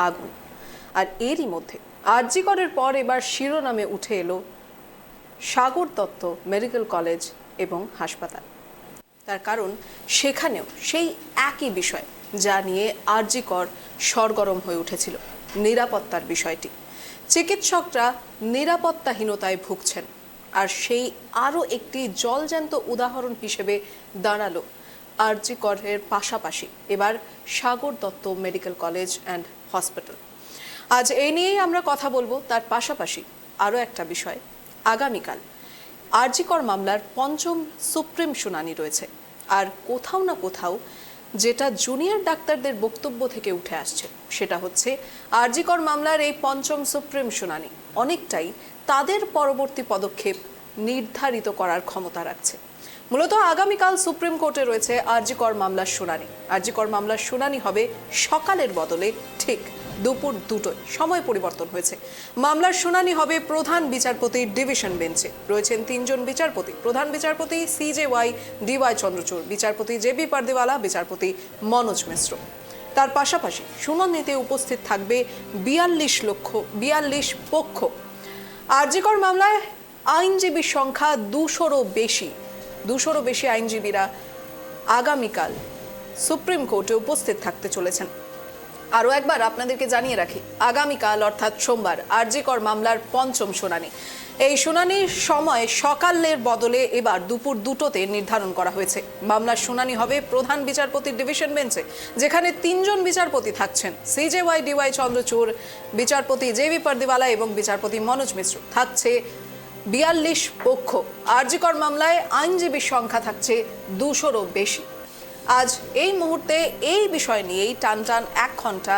আগুন। আর এরই মধ্যে আরজি করের পর এবার শিরোনামে উঠে এলো সাগর দত্ত মেডিকেল কলেজ এবং হাসপাতাল। তার কারণ সেখানেও সেই একই বিষয় যা নিয়ে আরজি কর সরগরম হয়ে উঠেছিল, নিরাপত্তার বিষয়টি। চিকিৎসকরা নিরাপত্তাহীনতায় ভুগছেন, আর সেই আরও একটি জলজ্যান্ত উদাহরণ হিসেবে দাঁড়ালো আরজি করের পাশাপাশি এবার Sagar Dutta medical college and hospital. আজ এই নিয়েই আমরা কথা বলবো। তার পাশাপাশি আরও একটা বিষয়, আগামীকাল আরজি কর মামলার পঞ্চম সুপ্রিম শুনানি রয়েছে। আর কোথাও না কোথাও যেটা জুনিয়র ডাক্তারদের বক্তব্য থেকে উঠে আসছে সেটা হচ্ছে আরজি কর মামলার এই পঞ্চম সুপ্রিম শুনানি অনেকটাই তাদের পরবর্তী পদক্ষেপ নির্ধারিত করার ক্ষমতা রাখছে। মূলত আগামীকাল সুপ্রিম কোর্টে রয়েছে আরজি কর মামলার শুনানি। আরজি কর মামলার শুনানি হবে সকালের বদলে ঠিক দুপুর 2টোয়, সময় পরিবর্তন হয়েছে। মামলার শুনানি হবে প্রধান বিচারপতির ডিভিশন বেঞ্চে। রয়েছেন 3জন বিচারপতি, প্রধান বিচারপতি CJY DY চন্দ্রচূড়, বিচারপতি JB পারদিওয়ালা, বিচারপতি মনোজ মিশ্র। তার পাশাপাশি শুনানিতে উপস্থিত থাকবে 42 পক্ষ। আরজি কর মামলায় আইনজীবীর সংখ্যা 200-রও বেশি আইনজীবীরা আগামীকাল সুপ্রিম কোর্টে উপস্থিত থাকতে চলেছেন। আরও একবার আপনাদেরকে জানিয়ে রাখি, আগামীকাল অর্থাৎ সোমবার আরজি কর মামলার পঞ্চম শুনানি। এই শুনানির সময় সকালের বদলে এবার দুপুর 2টোতে নির্ধারণ করা হয়েছে। মামলার শুনানি হবে প্রধান বিচারপতির ডিভিশন বেঞ্চে, যেখানে 3জন বিচারপতি থাকছেন, CJY DY চন্দ্রচূড়, বিচারপতি JB পারদিওয়ালা এবং বিচারপতি মনোজ মিশ্র। থাকছে 42 পক্ষ। আরজি কর মামলায় আইনজীবীর সংখ্যা থাকছে 200-রও বেশি। আজ এই মুহূর্তে এই বিষয় নিয়েই টান 1 ঘন্টা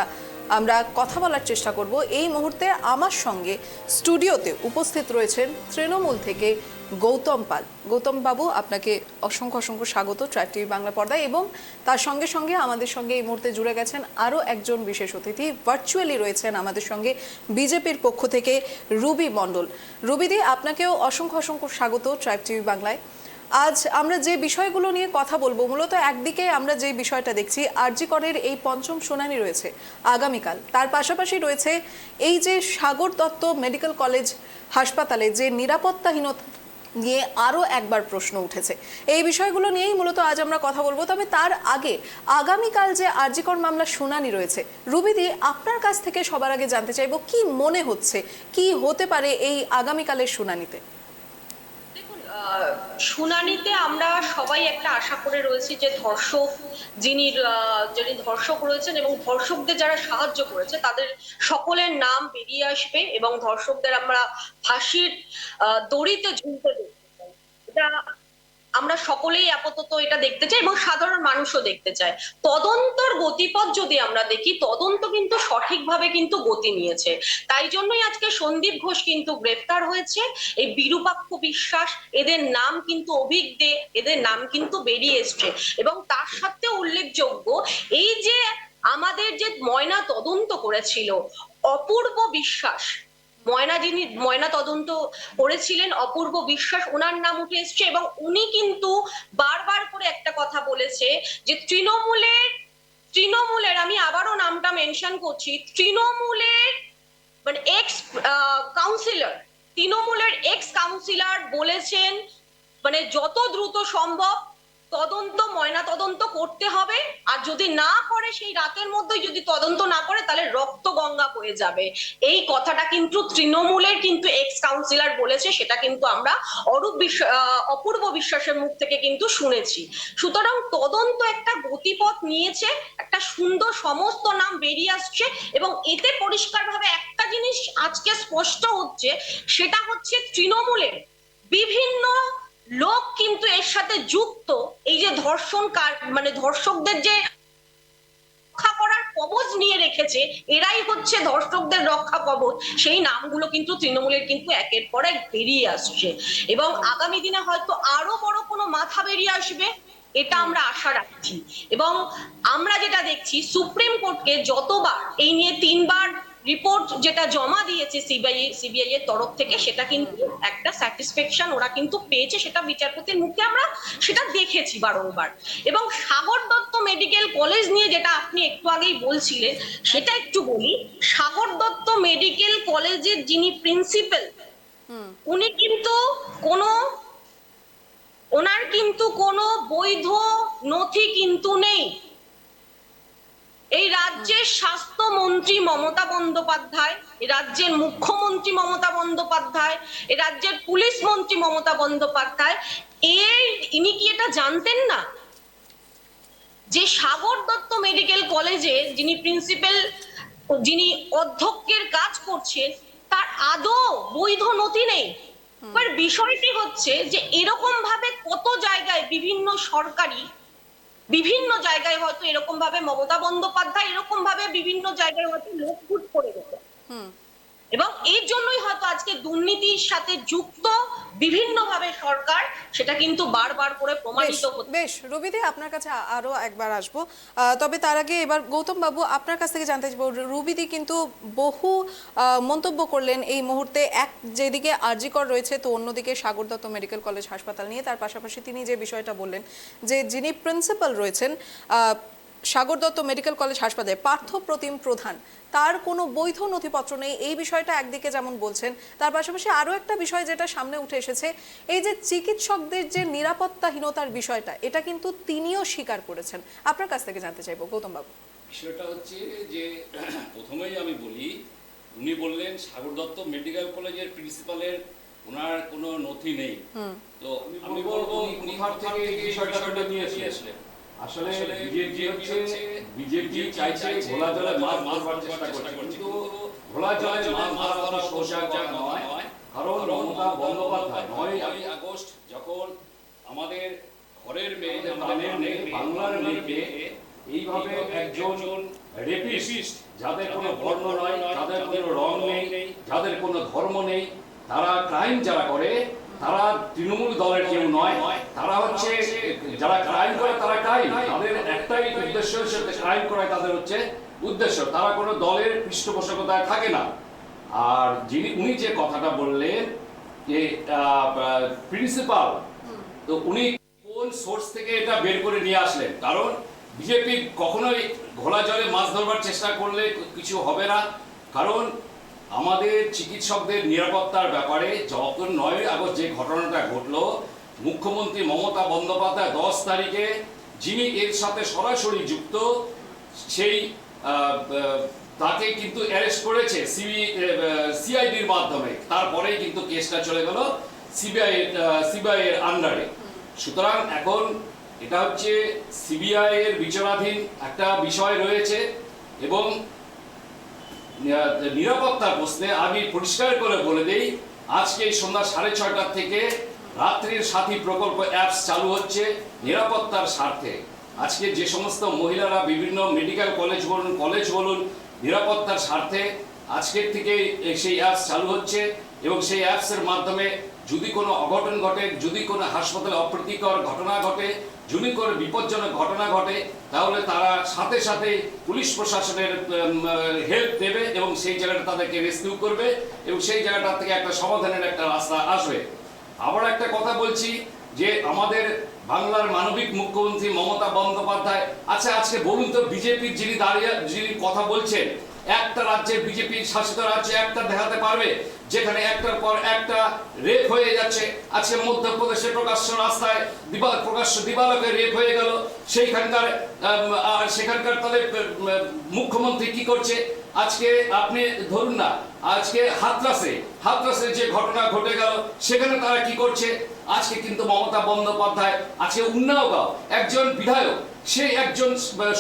আমরা কথা বলার চেষ্টা করব। এই মুহূর্তে আমার সঙ্গে স্টুডিওতে উপস্থিত রয়েছেন তৃণমূল থেকে গৌতম পাল। গৌতম বাবু, আপনাকে অসংখ্য স্বাগত ট্রাইব টিভি বাংলা পর্দায়। এবং তার সঙ্গে সঙ্গে আমাদের সঙ্গে এই মুহূর্তে জুড়ে গেছেন আরও একজন বিশেষ অতিথি, ভার্চুয়ালি রয়েছেন আমাদের সঙ্গে বিজেপির পক্ষ থেকে রুবি মণ্ডল। রুবিদি, আপনাকেও অসংখ্য স্বাগত ট্রাইব টিভি বাংলায়। আজ আমরা যে বিষয়গুলো নিয়ে কথা বলবো, মূলত একদিকে আমরা যে বিষয়টা দেখছি আরজি করের এই পঞ্চম শুনানি রয়েছে আগামীকাল, তার পাশাপাশি রয়েছে এই যে সাগর দত্ত মেডিকেল কলেজ হাসপাতালে যে নিরাপত্তাহীনতা নিয়ে আরও একবার প্রশ্ন উঠেছে। এই বিষয়গুলো নিয়েই মূলত আজ আমরা কথা বলবো। তবে তার আগে আগামীকাল যে আরজি কর মামলার শুনানি রয়েছে, রুবিদি, আপনার কাছ থেকে সবার আগে জানতে চাইবো কি মনে হচ্ছে, কি হতে পারে এই আগামীকালের শুনানিতে? শুনানিতে আমরা সবাই একটা আশা করে রয়েছি যে যিনি ধর্ষক রয়েছেন এবং ধর্ষকদের যারা সাহায্য করেছে তাদের সকলের নাম বেরিয়ে আসবে এবং ধর্ষকদের আমরা ফাঁসির দড়িতে ঝুলতে দেখতে চাই। এটা আমরা সকলেই আপাতত এটা দেখতে চাই এবং সাধারণ মানুষও দেখতে চায়। তদন্তর গতিপথ যদি আমরা দেখি, তদন্ত কিন্তু সঠিকভাবে কিন্তু গতি নিয়েছে। তাই জন্যই আজকে সন্দীপ ঘোষ কিন্তু গ্রেফতার হয়েছে। এই বিরূপাক্ষ বিশ্বাস, এদের নাম কিন্তু অভিজ্ঞ, এদের নাম কিন্তু বেরিয়ে এসছে। এবং তার সাথে উল্লেখযোগ্য এই যে আমাদের যে ময়না তদন্ত করেছিল অপূর্ব বিশ্বাস, যিনি ময়না তদন্ত করেছিলেন অপূর্ব বিশ্বাস, ওনার নাম উঠে এসছে। এবং উনি কিন্তু বারবার করে একটা কথা বলেছে যে তৃণমূলের আমি আবারও নামটা মেনশন করছি, তৃণমূলের মানে এক্স কাউন্সিলর বলেছেন মানে যত দ্রুত সম্ভব ময়না তদন্ত করতে হবে, আর যদি না করে সেই রাতের মধ্যে যদি তদন্ত না করে তাহলে রক্ত গঙ্গা বয়ে যাবে। এই কথাটা কিন্তু তৃণমূলের কিন্তু এক্স কাউন্সিলর বলেছে, সেটা কিন্তু আমরা অপূর্ব বিশ্বাসের মুখ থেকে কিন্তু শুনেছি। সুতরাং তদন্ত একটা গতিপথ নিয়েছে, একটা সুন্দর সমস্ত নাম বেরিয়ে আসছে এবং এতে পরিষ্কারভাবে একটা জিনিস আজকে স্পষ্ট হচ্ছে, সেটা হচ্ছে তৃণমূলের বিভিন্ন লোক কিন্তু এর সাথে যুক্ত। এই যে ধর্ষকদের যে রক্ষা করার কবচ নিয়ে রেখেছে, এরাই হচ্ছে ধর্ষকদের রক্ষা কবচ। সেই নামগুলো কিন্তু তৃণমূলের কিন্তু একের পর এক বেরিয়ে আসছে এবং আগামী দিনে হয়তো আরো বড় কোনো মাথা বেরিয়ে আসবে, এটা আমরা আশা রাখছি। এবং আমরা যেটা দেখছি, সুপ্রিম কোর্টকে যতবার এই নিয়ে 3বার রিপোর্ট যেটা জমা দিয়েছে সিবিআই এর তরফ থেকে, সেটা কিন্তু একটা স্যাটিসফ্যাকশন ওরা কিন্তু পেয়েছে, সেটা বিচারপতির মুখে আমরা সেটা দেখেছি বারংবার। এবং সাগর দত্ত মেডিকেল কলেজ নিয়ে যেটা আপনি একটু আগেই বলছিলেন, সেটা একটু বলি। সাগর দত্ত মেডিকেল কলেজের যিনি প্রিন্সিপাল, উনি কিন্তু ওনার কিন্তু কোনো বৈধ নথি কিন্তু নেই। এই রাজ্যের স্বাস্থ্যমন্ত্রী মমতা বন্দ্যোপাধ্যায়, এই রাজ্যের মুখ্যমন্ত্রী মমতা বন্দ্যোপাধ্যায়, এই রাজ্যের পুলিশ মন্ত্রী মমতা বন্দ্যোপাধ্যায়, ইনি কি এটা জানতেন না যে সাগর দত্ত মেডিকেল কলেজে যিনি প্রিন্সিপাল, যিনি অধ্যক্ষের কাজ করছেন, তার আদৌ বৈধ নথি নেই? এবার বিষয়টি হচ্ছে যে এরকম ভাবে কত জায়গায় বিভিন্ন জায়গায় হয়তো এরকম ভাবে মমতা বন্দ্যোপাধ্যায় এরকম ভাবে বিভিন্ন জায়গায় হয়তো লোকপুট করে দিত, এবং এই জন্যই হয়তো আজকে দুর্নীতির সাথে যুক্ত বিভিন্নভাবে সরকার, সেটা কিন্তু বারবার করে প্রমাণিত হচ্ছে। বেশ, রুবিদি আপনার কাছে আরো একবার আসবো, তবে তার আগে এবার গৌতম বাবু আপনার কাছ থেকে জানতে চাইবো। রুবিদি কিন্তু বহু মন্তব্য করলেন এই মুহূর্তে, যেদিকে আরজিকর রয়েছে তো অন্যদিকে সাগর দত্ত মেডিকেল কলেজ হাসপাতাল নিয়ে। তার পাশাপাশি তিনি যে বিষয়টা বললেন যে যিনি প্রিন্সিপাল রয়েছেন সাগর দত্ত মেডিকেল কলেজ হাসপাতালে, পার্থ প্রতিম প্রধান, তার কোনো বৈধ নথিপত্র নেই, এই বিষয়টা একদিকে যেমন বলছেন, তার পাশাপাশি আরও একটা বিষয় যেটা সামনে উঠে এসেছে, এই যে চিকিৎসকদের যে নিরাপত্তাহীনতার বিষয়টা, এটা কিন্তু তিনিও স্বীকার করেছেন। আপনার কাছ থেকে জানতে চাইবো গৌতম বাবু। বিষয়টা হচ্ছে যে প্রথমেই আমি বলি, উনি বললেন সাগর দত্ত মেডিকেল কলেজের প্রিন্সিপালের ওনার কোনো নথি নেই, তো আমি বলবো উনি থেকে এই বিষয়টা নিয়ে আসলেন। আসলে বিজেপি চাইছে ঘোলা জলে মাছ মারবার চেষ্টা করছে, কিন্তু ঘোলা জলে মাছ মারা সোজা কথা নয়। কারণ মমতা বন্দ্যোপাধ্যায় 9ই আগস্ট যখন আমাদের ঘরের মেয়ে, প্রাণের মেয়ে, বাংলার মেয়েকে এইভাবে একজন রেপিস্ট, যাদের কোনো বর্ণ নয়, যাদের কোনো রং নেই, যাদের কোনো ধর্ম নেই, তারা ক্রাইম যারা করে, তারা তৃণমূল দলের কেউ নয়, তারা হচ্ছে যারা ক্রাইম করে তারা ক্রাইম, তাদের একটাই উদ্দেশ্য, সেটা ক্রাইম করায় তাদের হচ্ছে উদ্দেশ্য, তারা কোনো দলের পৃষ্ঠপোষকতায় থাকে না। আর উনি যে কথাটা বললেন যে প্রিন্সিপাল, তো উনি কোন সোর্স থেকে এটা বের করে নিয়ে আসলেন? কারণ বিজেপি কখনোই ঘোলা জলে মাছ ধরবার চেষ্টা করলে কিছু হবে না। কারণ আমাদের চিকিৎসকদের নিরাপত্তার ব্যাপারে যখন 9ই আগস্ট যে ঘটনাটা ঘটলো, মুখ্যমন্ত্রী মমতা বন্দ্যোপাধ্যায় 10 তারিখে যিনি এর সাথে সরাসরি যুক্ত, সেই তাকে কিন্তু অ্যারেস্ট করেছে সিআইডির মাধ্যমে। তারপরেই কিন্তু কেসটা চলে গেল সিবিআই এর আন্ডারে। সুতরাং এখন এটা হচ্ছে সিবিআই এর বিচারাধীন একটা বিষয় রয়েছে, এবং নিরাপত্তার প্রশ্নে আমি পরিষ্কার করে বলে দেই, আজকে সন্ধ্যা 6:30 থেকে রাত্রির সাথী প্রকল্প অ্যাপস চালু হচ্ছে নিরাপত্তার স্বার্থে। আজকে যে সমস্ত মহিলারা বিভিন্ন মেডিকেল কলেজ বলুন নিরাপত্তার স্বার্থে আজকের থেকে সেই অ্যাপস চালু হচ্ছে, এবং সেই অ্যাপসের মাধ্যমে যদি কোনো অঘটন ঘটে, যদি কোনো হাসপাতালে অপ্রীতিকর ঘটনা ঘটে, যদি কোনো বিপজ্জনক ঘটনা ঘটে, তাহলে তারা সাথে সাথে পুলিশ প্রশাসনের হেল্প দেবে এবং সেই জায়গাটা তাদেরকে রেস্কিউ করবে, এবং সেই জায়গাটা থেকে একটা সমাধানের একটা রাস্তা আসবে। আবার একটা কথা বলছি যে আমাদের বাংলার মানবিক মুখ্যমন্ত্রী মমতা বন্দ্যোপাধ্যায়, আচ্ছা আজকে বলুন তো, বিজেপির যিনি কথা বলছেন, একটা রাজ্যের বিজেপির শাসিত রাজ্যে একটা দেখাতে পারবে যেখানে একটার পর একটা রেপ হয়ে যাচ্ছে? আজকে মধ্যপ্রদেশে প্রকাশ্য রাস্তায় প্রকাশ্য দিবালোকে রেপ হয়ে গেল, সেখানকার তাহলে মুখ্যমন্ত্রী কি করছে? আজকে আপনি ধরুন না, আজকে হাতরাসে যে ঘটনা ঘটে গেল, সেখানে তারা কি করছে? আজকে কিন্তু মমতা বন্দ্যোপাধ্যায়, আজকে উন্নাওগাঁও একজন বিধায়ক, সে একজন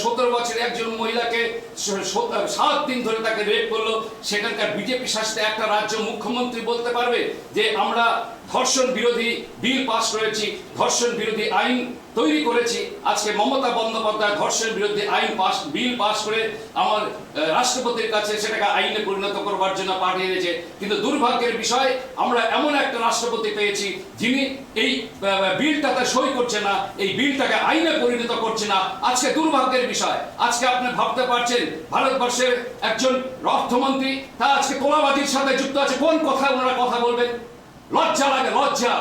17 বছরের একজন মহিলাকে 7 দিন ধরে তাকে রেপ করলো। সেখানকার বিজেপি শাসিত একটা রাজ্য মুখ্যমন্ত্রী বলতে পারবে যে আমরা ধর্ষণ বিরোধী বিল পাস করেছি, ধর্ষণ বিরোধী আইন তৈরি করেছি। আজকে মমতা বন্দ্যোপাধ্যায় ধর্ষণের বিরুদ্ধে বিল পাস করে আমার রাষ্ট্রপতির কাছে সেটাকে আইনে পরিণত করবার জন্য পাঠিয়ে দিয়েছে। কিন্তু দুর্ভাগ্যের বিষয়, আমরা এমন একটা রাষ্ট্রপতি পেয়েছি যিনি এই বিলটাতে সই করছে না, এই বিলটাকে আইনে পরিণত করছে না। আজকে দুর্ভাগ্যের বিষয়, আজকে আপনি ভাবতে পারছেন ভারতবর্ষের একজন অর্থমন্ত্রী তা আজকে তোলাবাজির সাথে যুক্ত আছে। কোন কথা ওনারা কথা বলবেন? লজ্জা লাগে, লজ্জা।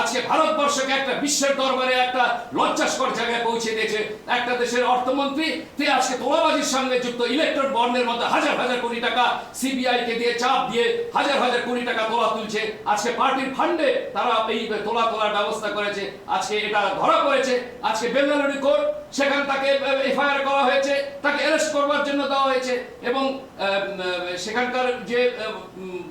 আজকে ভারতবর্ষকে একটা বিশ্বের দরবারে একটা লজ্জাস্কর জায়গায় পৌঁছে দিয়েছে একটা দেশের অর্থমন্ত্রী, তিনি আজকে তোলাবাজির সঙ্গে যুক্ত। ইলেকট্রন বন্ডের মধ্যে হাজার হাজার কোটি টাকা সিবিআই কে দিয়ে চাপ দিয়ে হাজার হাজার কোটি টাকা তোলা তুলছে। আজকে পার্টির ফান্ডে তারা এই তোলার ব্যবস্থা করেছে। আজকে এটা ধরা পড়েছে। আজকে বেঙ্গালুরু কোর্ট সেখানে তাকে এফআইআর করা হয়েছে, তাকে অ্যারেস্ট করবার জন্য দেওয়া হয়েছে। এবং সেখানকার যে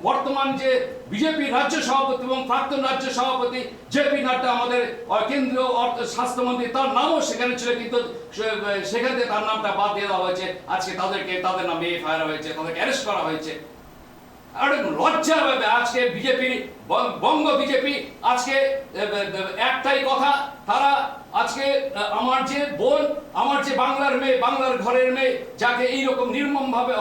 বর্তমান যে বিজেপি রাজ্য সভাপতি এবং প্রাক্তন রাজ্য সভাপতি জেপি নাড্ডা, আমাদের কেন্দ্রীয় স্বাস্থ্যমন্ত্রী, তার নামও সেখানে ছিল, কিন্তু সেখান থেকে তার নামটা বাদ দিয়ে দেওয়া হয়েছে। আজকে তাদের নামে এফআইআর হয়েছে, তাদেরকে অ্যারেস্ট করা হয়েছে। আর লজ্জা হবে। আজকে বিজেপি, বঙ্গ বিজেপি আজকে একটাই কথা, তারা আজকে আমার যে বোন, আমার যে বাংলার মেয়ে, বাংলার ঘরের মেয়ে, যাকে এইরকম নির্মমভাবে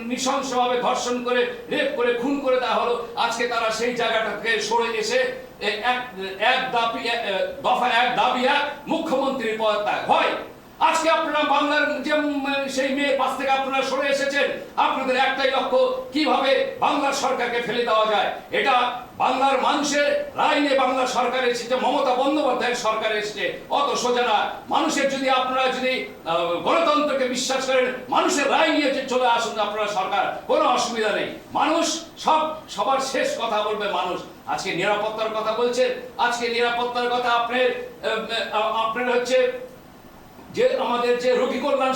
নৃশংসভাবে ধর্ষণ করে রেপ করে খুন করে দেওয়া হলো, আজকে তারা সেই জায়গাটাকে সরে এসে দফা এক দাবি এক, মুখ্যমন্ত্রীর পদত্যাগ হয়। আজকে আপনারা বাংলার যে সেই মেয়ের পাশ থেকে আপনারা সরে এসেছেন, আপনাদের একটাই লক্ষ্য, কিভাবে বাংলার সরকারকে ফেলে দেওয়া যায়। এটা বাংলার মানুষের রায় নিয়ে বাংলার সরকার এসেছে, মমতা বন্দ্যোপাধ্যায়ের সরকার এসেছে, অত সোজা না। মানুষের যদি আপনারা যদি গণতন্ত্রকে বিশ্বাস করেন, মানুষের রায় নিয়ে চলে আসুন আপনারা সরকার, কোনো অসুবিধা নেই। মানুষ সবার শেষ কথা বলবে মানুষ। আজকে নিরাপত্তার কথা বলছেন, আজকে নিরাপত্তার কথা আপনার হচ্ছে যে আমাদের যে রোগী কল্যাণ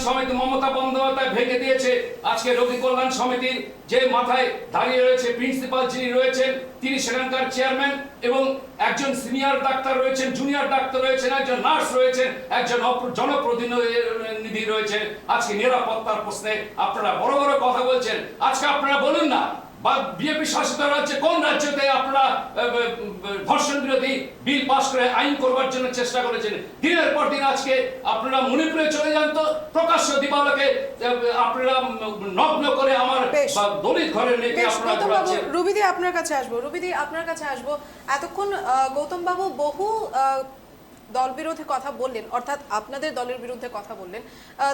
সমিতি মমতা বন্দ্যোপাধ্যায় ভেঙে দিয়েছে। আজকে রোগী কল্যাণ সমিতির যে মাথায় দাঁড়িয়ে রয়েছে প্রিন্সিপাল যিনি রয়েছেন, তিনি সেখানকার চেয়ারম্যান, এবং একজন সিনিয়র ডাক্তার রয়েছেন, জুনিয়র ডাক্তার রয়েছেন, একজন নার্স রয়েছেন, একজন জনপ্রতিনিধি রয়েছেন। আজকে নিরাপত্তার প্রশ্নে আপনারা বড় বড় কথা বলছেন। আজকে আপনারা বলুন না, বা বিজেপি শাসিত রাজ্যে কোন রাজ্যতে আপনারা ধর্ষণ বিরোধী বিল পাস করে আইন করবার জন্য চেষ্টা করেছেন? দিনের পর দিন আজকে আপনারা মণিপুরে চলে যান তো, প্রকাশ্য দিবালোকে আপনারা নগ্ন করে আমার দলিত ঘরের মেয়েকে আপনারা ঘোরাচ্ছেন। রুবিদি আপনার কাছে আসবো। এতক্ষণ গৌতম বাবু বহু দল বিরোধী কথা বললেন, অর্থাৎ আপনাদের দলের বিরুদ্ধে কথা বললেন।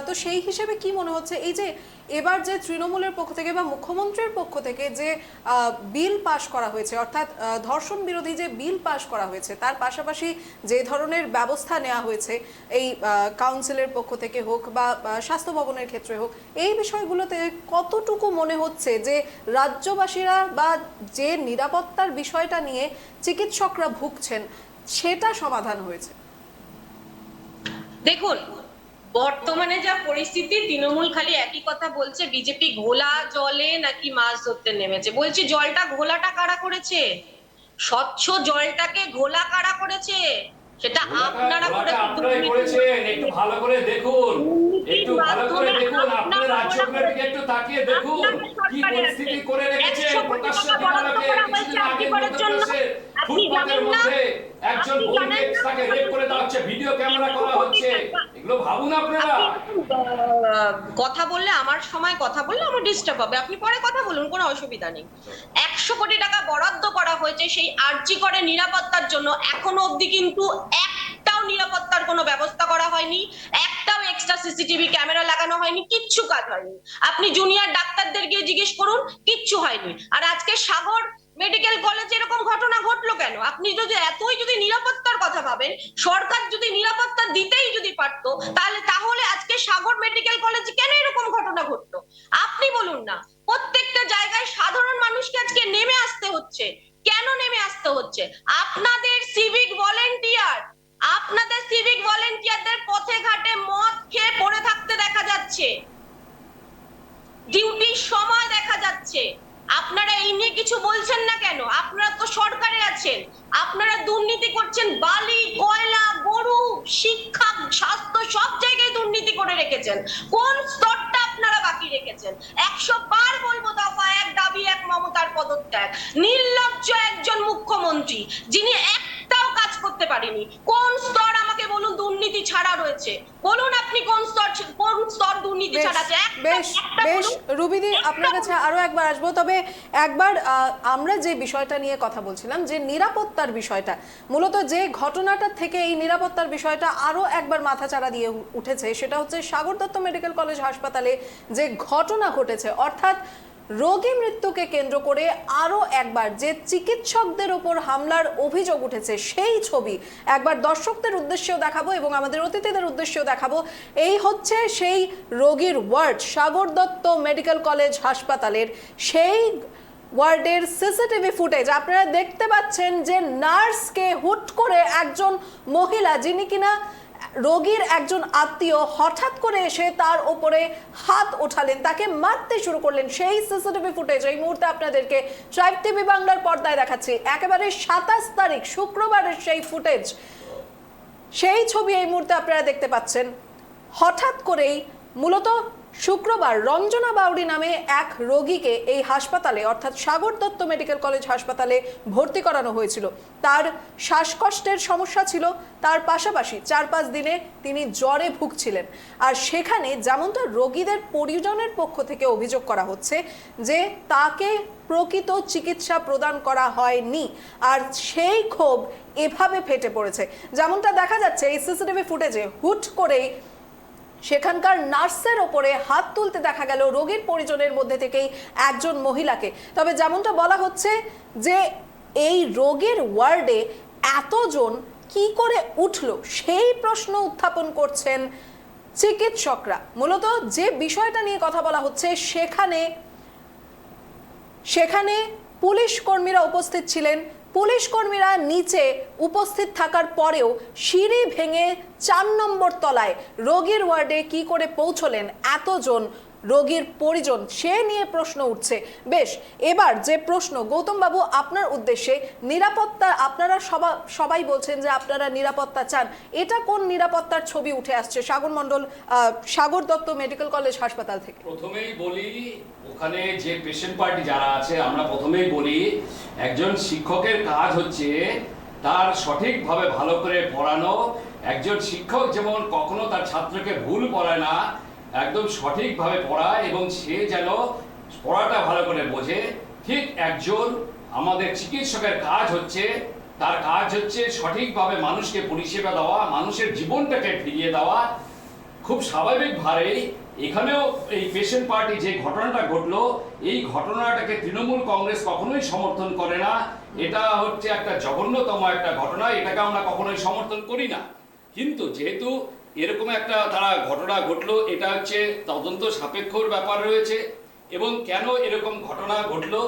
তো সেই হিসেবে কি মনে হচ্ছে, এই যে এবার যে তৃণমূলের পক্ষ থেকে বা মুখ্যমন্ত্রীর পক্ষ থেকে যে বিল পাশ করা হয়েছে, অর্থাৎ ধর্ষণ বিরোধী যে বিল পাশ করা হয়েছে, তার পাশাপাশি যে ধরনের ব্যবস্থা নেওয়া হয়েছে এই কাউন্সিলের পক্ষ থেকে হোক বা স্বাস্থ্য ভবনের ক্ষেত্রে হোক, এই বিষয়গুলোতে কতটুকু মনে হচ্ছে যে রাজ্যবাসীরা বা যে নিরাপত্তার বিষয়টা নিয়ে চিকিৎসকরা ভুগছেন সেটা সমাধান হয়েছে? দেখুন, বর্তমানে যা পরিস্থিতি, তৃণমূল খালি একই কথা বলছে, বিজেপি ঘোলা জলে নাকি মাছ ধরতে নেমেছে। বলছি, ঘোলাটা কারা করেছে? স্বচ্ছ জলটাকে ঘোলা কারা করেছে? সেটা আপনারা করেছেন। একটু ভালো করে দেখুন, আপনার রাজ্যগুলোর দিকে একটু তাকিয়ে দেখুন কি পরিস্থিতি করে রেখেছেন। প্রকাশ্য দিবালোকে কিছুদিন আগে ফুটপাতের মধ্যে একজন বোনকে তাকে রেপ করে দেওয়া হচ্ছে, ভিডিও ক্যামেরা করা হচ্ছে। এগুলো ভাবুন আপনারা। কথা বললে আমার সময় কথা বললে আমার ডিস্টার্ব হবে, আপনি পরে কথা বলুন, কোনো অসুবিধা নেই। 100 কোটি টাকা বরাদ্দ করা হয়েছে সেই আরজি করে নিরাপত্তার জন্য, এখনো অবধি কিন্তু একটাও নিরাপত্তার কোনো ব্যবস্থা করা হয়নি, একটাও এক্সট্রা সিসিটিভি ক্যামেরা লাগানো হয়নি, কিচ্ছু কাজ হয়নি। আপনি জুনিয়র ডাক্তারদের গিয়ে জিজ্ঞেস করুন, কিচ্ছু হয়নি। আর আজকে সাগর মেডিকেল কলেজে এরকম ঘটনা ঘটলো কেন? আপনি যদি নিরাপত্তার কথা ভাবেন, সরকার যদি নিরাপত্তা দিতেই যদি পারতো, তাহলে আজকে সাগর মেডিকেল কলেজে কেন এরকম ঘটনা ঘটলো? আপনি বলুন না। প্রত্যেকটা জায়গায় সাধারণ মানুষকে আজকে নেমে আসতে হচ্ছে। কেন নেমে আসতে হচ্ছে? আপনাদের সিভিক ভলেন্টিয়ারদের পথে ঘাটে মদ খেয়ে পড়ে থাকতে দেখা যাচ্ছে, ডিউটির সময় দেখা যাচ্ছে। আপনারা এই নিয়ে কিছু বলছেন না কেন? আপনারা তো সরকারে আছেন, আপনারা দুর্নীতি করছেন। বালি, কয়লা, গরু, শিক্ষা, স্বাস্থ্য, সব জায়গায় দুর্নীতি করে রেখেছেন। কোন স্তরটা আপনারা বাকি রেখেছেন? 100 বার বলবো, দফা এক দাবি এক, মমতার পদত্যাগ। নির্লজ্জ একজন মুখ্যমন্ত্রী যিনি একটাও কাজ করতে পারেনি। কোন স্তর আমাকে বলুন দুর্নীতি ছাড়া রয়েছে, বলুন আপনি কোন স্তর দুর্নীতি ছাড়া আছে? বেশ বেশ রুবিদি, আপনার কাছে আরো একবার আসবো, তবে একবার আমরা যে বিষয়টা নিয়ে কথা বলছিলাম, যে নিরাপত্তার বিষয়টা, মূলত যে ঘটনাটা থেকে এই নিরাপত্তার বিষয়টা আরো একবার মাথাচাড়া দিয়ে উঠেছে, সেটা হচ্ছে সাগর দত্ত মেডিকেল কলেজ হাসপাতালে যে ঘটনা ঘটেছে, অর্থাৎ রোগী মৃত্যুকে কেন্দ্র করে আরো একবার যে চিকিৎসকদের উপর হামলার অভিযোগ উঠেছে, সেই ছবি একবার দর্শকদের উদ্দেশ্যেও দেখাবো এবং আমাদের অতিথিদের উদ্দেশ্যেও দেখাবো। এই হচ্ছে সেই রোগীর ওয়ার্ড, সাগর দত্ত মেডিকেল কলেজ হাসপাতালের সেই ওয়ার্ডের সিসিটিভি ফুটেজ। আপনারা দেখতে পাচ্ছেন যে নার্সকে হুট করে একজন মহিলা, যিনি কিনা রোগীর একজন আত্মীয়, হঠাৎ করে এসে তার উপরে হাত ওঠালেন, তাকে মারতে শুরু করলেন। সেই সিসিটিভি ফুটেজ এই মুহূর্তে আপনাদেরকে ট্রাইব টিভি বাংলার পর্দায় দেখাচ্ছি। একেবারে 27 তারিখ শুক্রবারের সেই ফুটেজ, সেই ছবি এই মুহূর্তে আপনারা দেখতে পাচ্ছেন। হঠাৎ করেই মূলত শুক্রবার রঞ্জনা বাউরি নামে এক রোগীকে এই হাসপাতালে, অর্থাৎ সাগর দত্ত মেডিকেল কলেজ হাসপাতালে ভর্তি করানো হয়েছিল। তার শ্বাসকষ্টের সমস্যা ছিল, তার পাশাপাশি 4-5 দিনে তিনি জ্বরে ভুগছিলেন। আর সেখানে যেমনটা রোগীদের পরিজনের পক্ষ থেকে অভিযোগ করা হচ্ছে যে তাকে প্রকৃত চিকিৎসা প্রদান করা হয়নি, আর সেই ক্ষোভ এভাবে ফেটে পড়েছে। যেমনটা দেখা যাচ্ছে এই সিসিটিভি ফুটেজে, হুট করেই সেখানকার নার্সের ওপরে হাত তুলতে দেখা গেল রোগীর পরিজনের মধ্যে থেকেই একজন মহিলাকে। তবে যেমনটা বলা হচ্ছে যে এই রোগীর ওয়ার্ডে এতজন কি করে উঠলো, সেই প্রশ্ন উত্থাপন করছেন চিকিৎসকরা। মূলত যে বিষয়টা নিয়ে কথা বলা হচ্ছে, সেখানে পুলিশ কর্মীরা উপস্থিত ছিলেন। পুলিশ কর্মীরা নিচে উপস্থিত থাকার পরেও সিঁড়ি ভেঙে 4 নম্বর তলায় রোগীর ওয়ার্ডে কি করে পৌঁছলেন এতজন রোগীর পরিজন, সে নিয়ে প্রশ্ন উঠছে। বেশ, এবার যে প্রশ্ন গৌতম বাবু আপনার উদ্দেশ্যে, নিরাপত্তা, আপনারা সবাই বলছেন যে আপনারা নিরাপত্তা চান, এটা কোন নিরাপত্তার ছবি উঠে আসছে সাগর দত্ত মেডিকেল কলেজ হাসপাতাল থেকে? প্রথমেই বলি, ওখানে যে পেশেন্ট পার্টি যারা আছে, আমরা প্রথমেই বলি একজন শিক্ষকের কাজ হচ্ছে তার সঠিকভাবে ভালো করে পড়ানো। একজন শিক্ষক যেমন কখনো তার ছাত্রকে ভুল পড়ায় না, একদম সঠিকভাবে পড়ায় এবং সে যেন পড়াটা ভালো করে বোঝে, ঠিক একজন আমাদের চিকিৎসকের কাজ হচ্ছে, তার কাজ হচ্ছে সঠিকভাবে মানুষকে পরিষেবা দেওয়া, মানুষের জীবনটাকে ফিরিয়ে দেওয়া। খুব স্বাভাবিকভাবেই এখানেও এই পেশেন্ট পার্টি যে ঘটনাটা ঘটলো, এই ঘটনাটাকে তৃণমূল কংগ্রেস কখনোই সমর্থন করে না। এটা হচ্ছে একটা জঘন্যতম একটা ঘটনা, এটাকে আমরা কখনোই সমর্থন করি না। কিন্তু যেহেতু এরকম একটা তারা ঘটনা ঘটলো, এটা হচ্ছে তদন্ত সাপেক্ষর ব্যাপার রয়েছে এবং কেন এরকম ঘটনা ঘটলো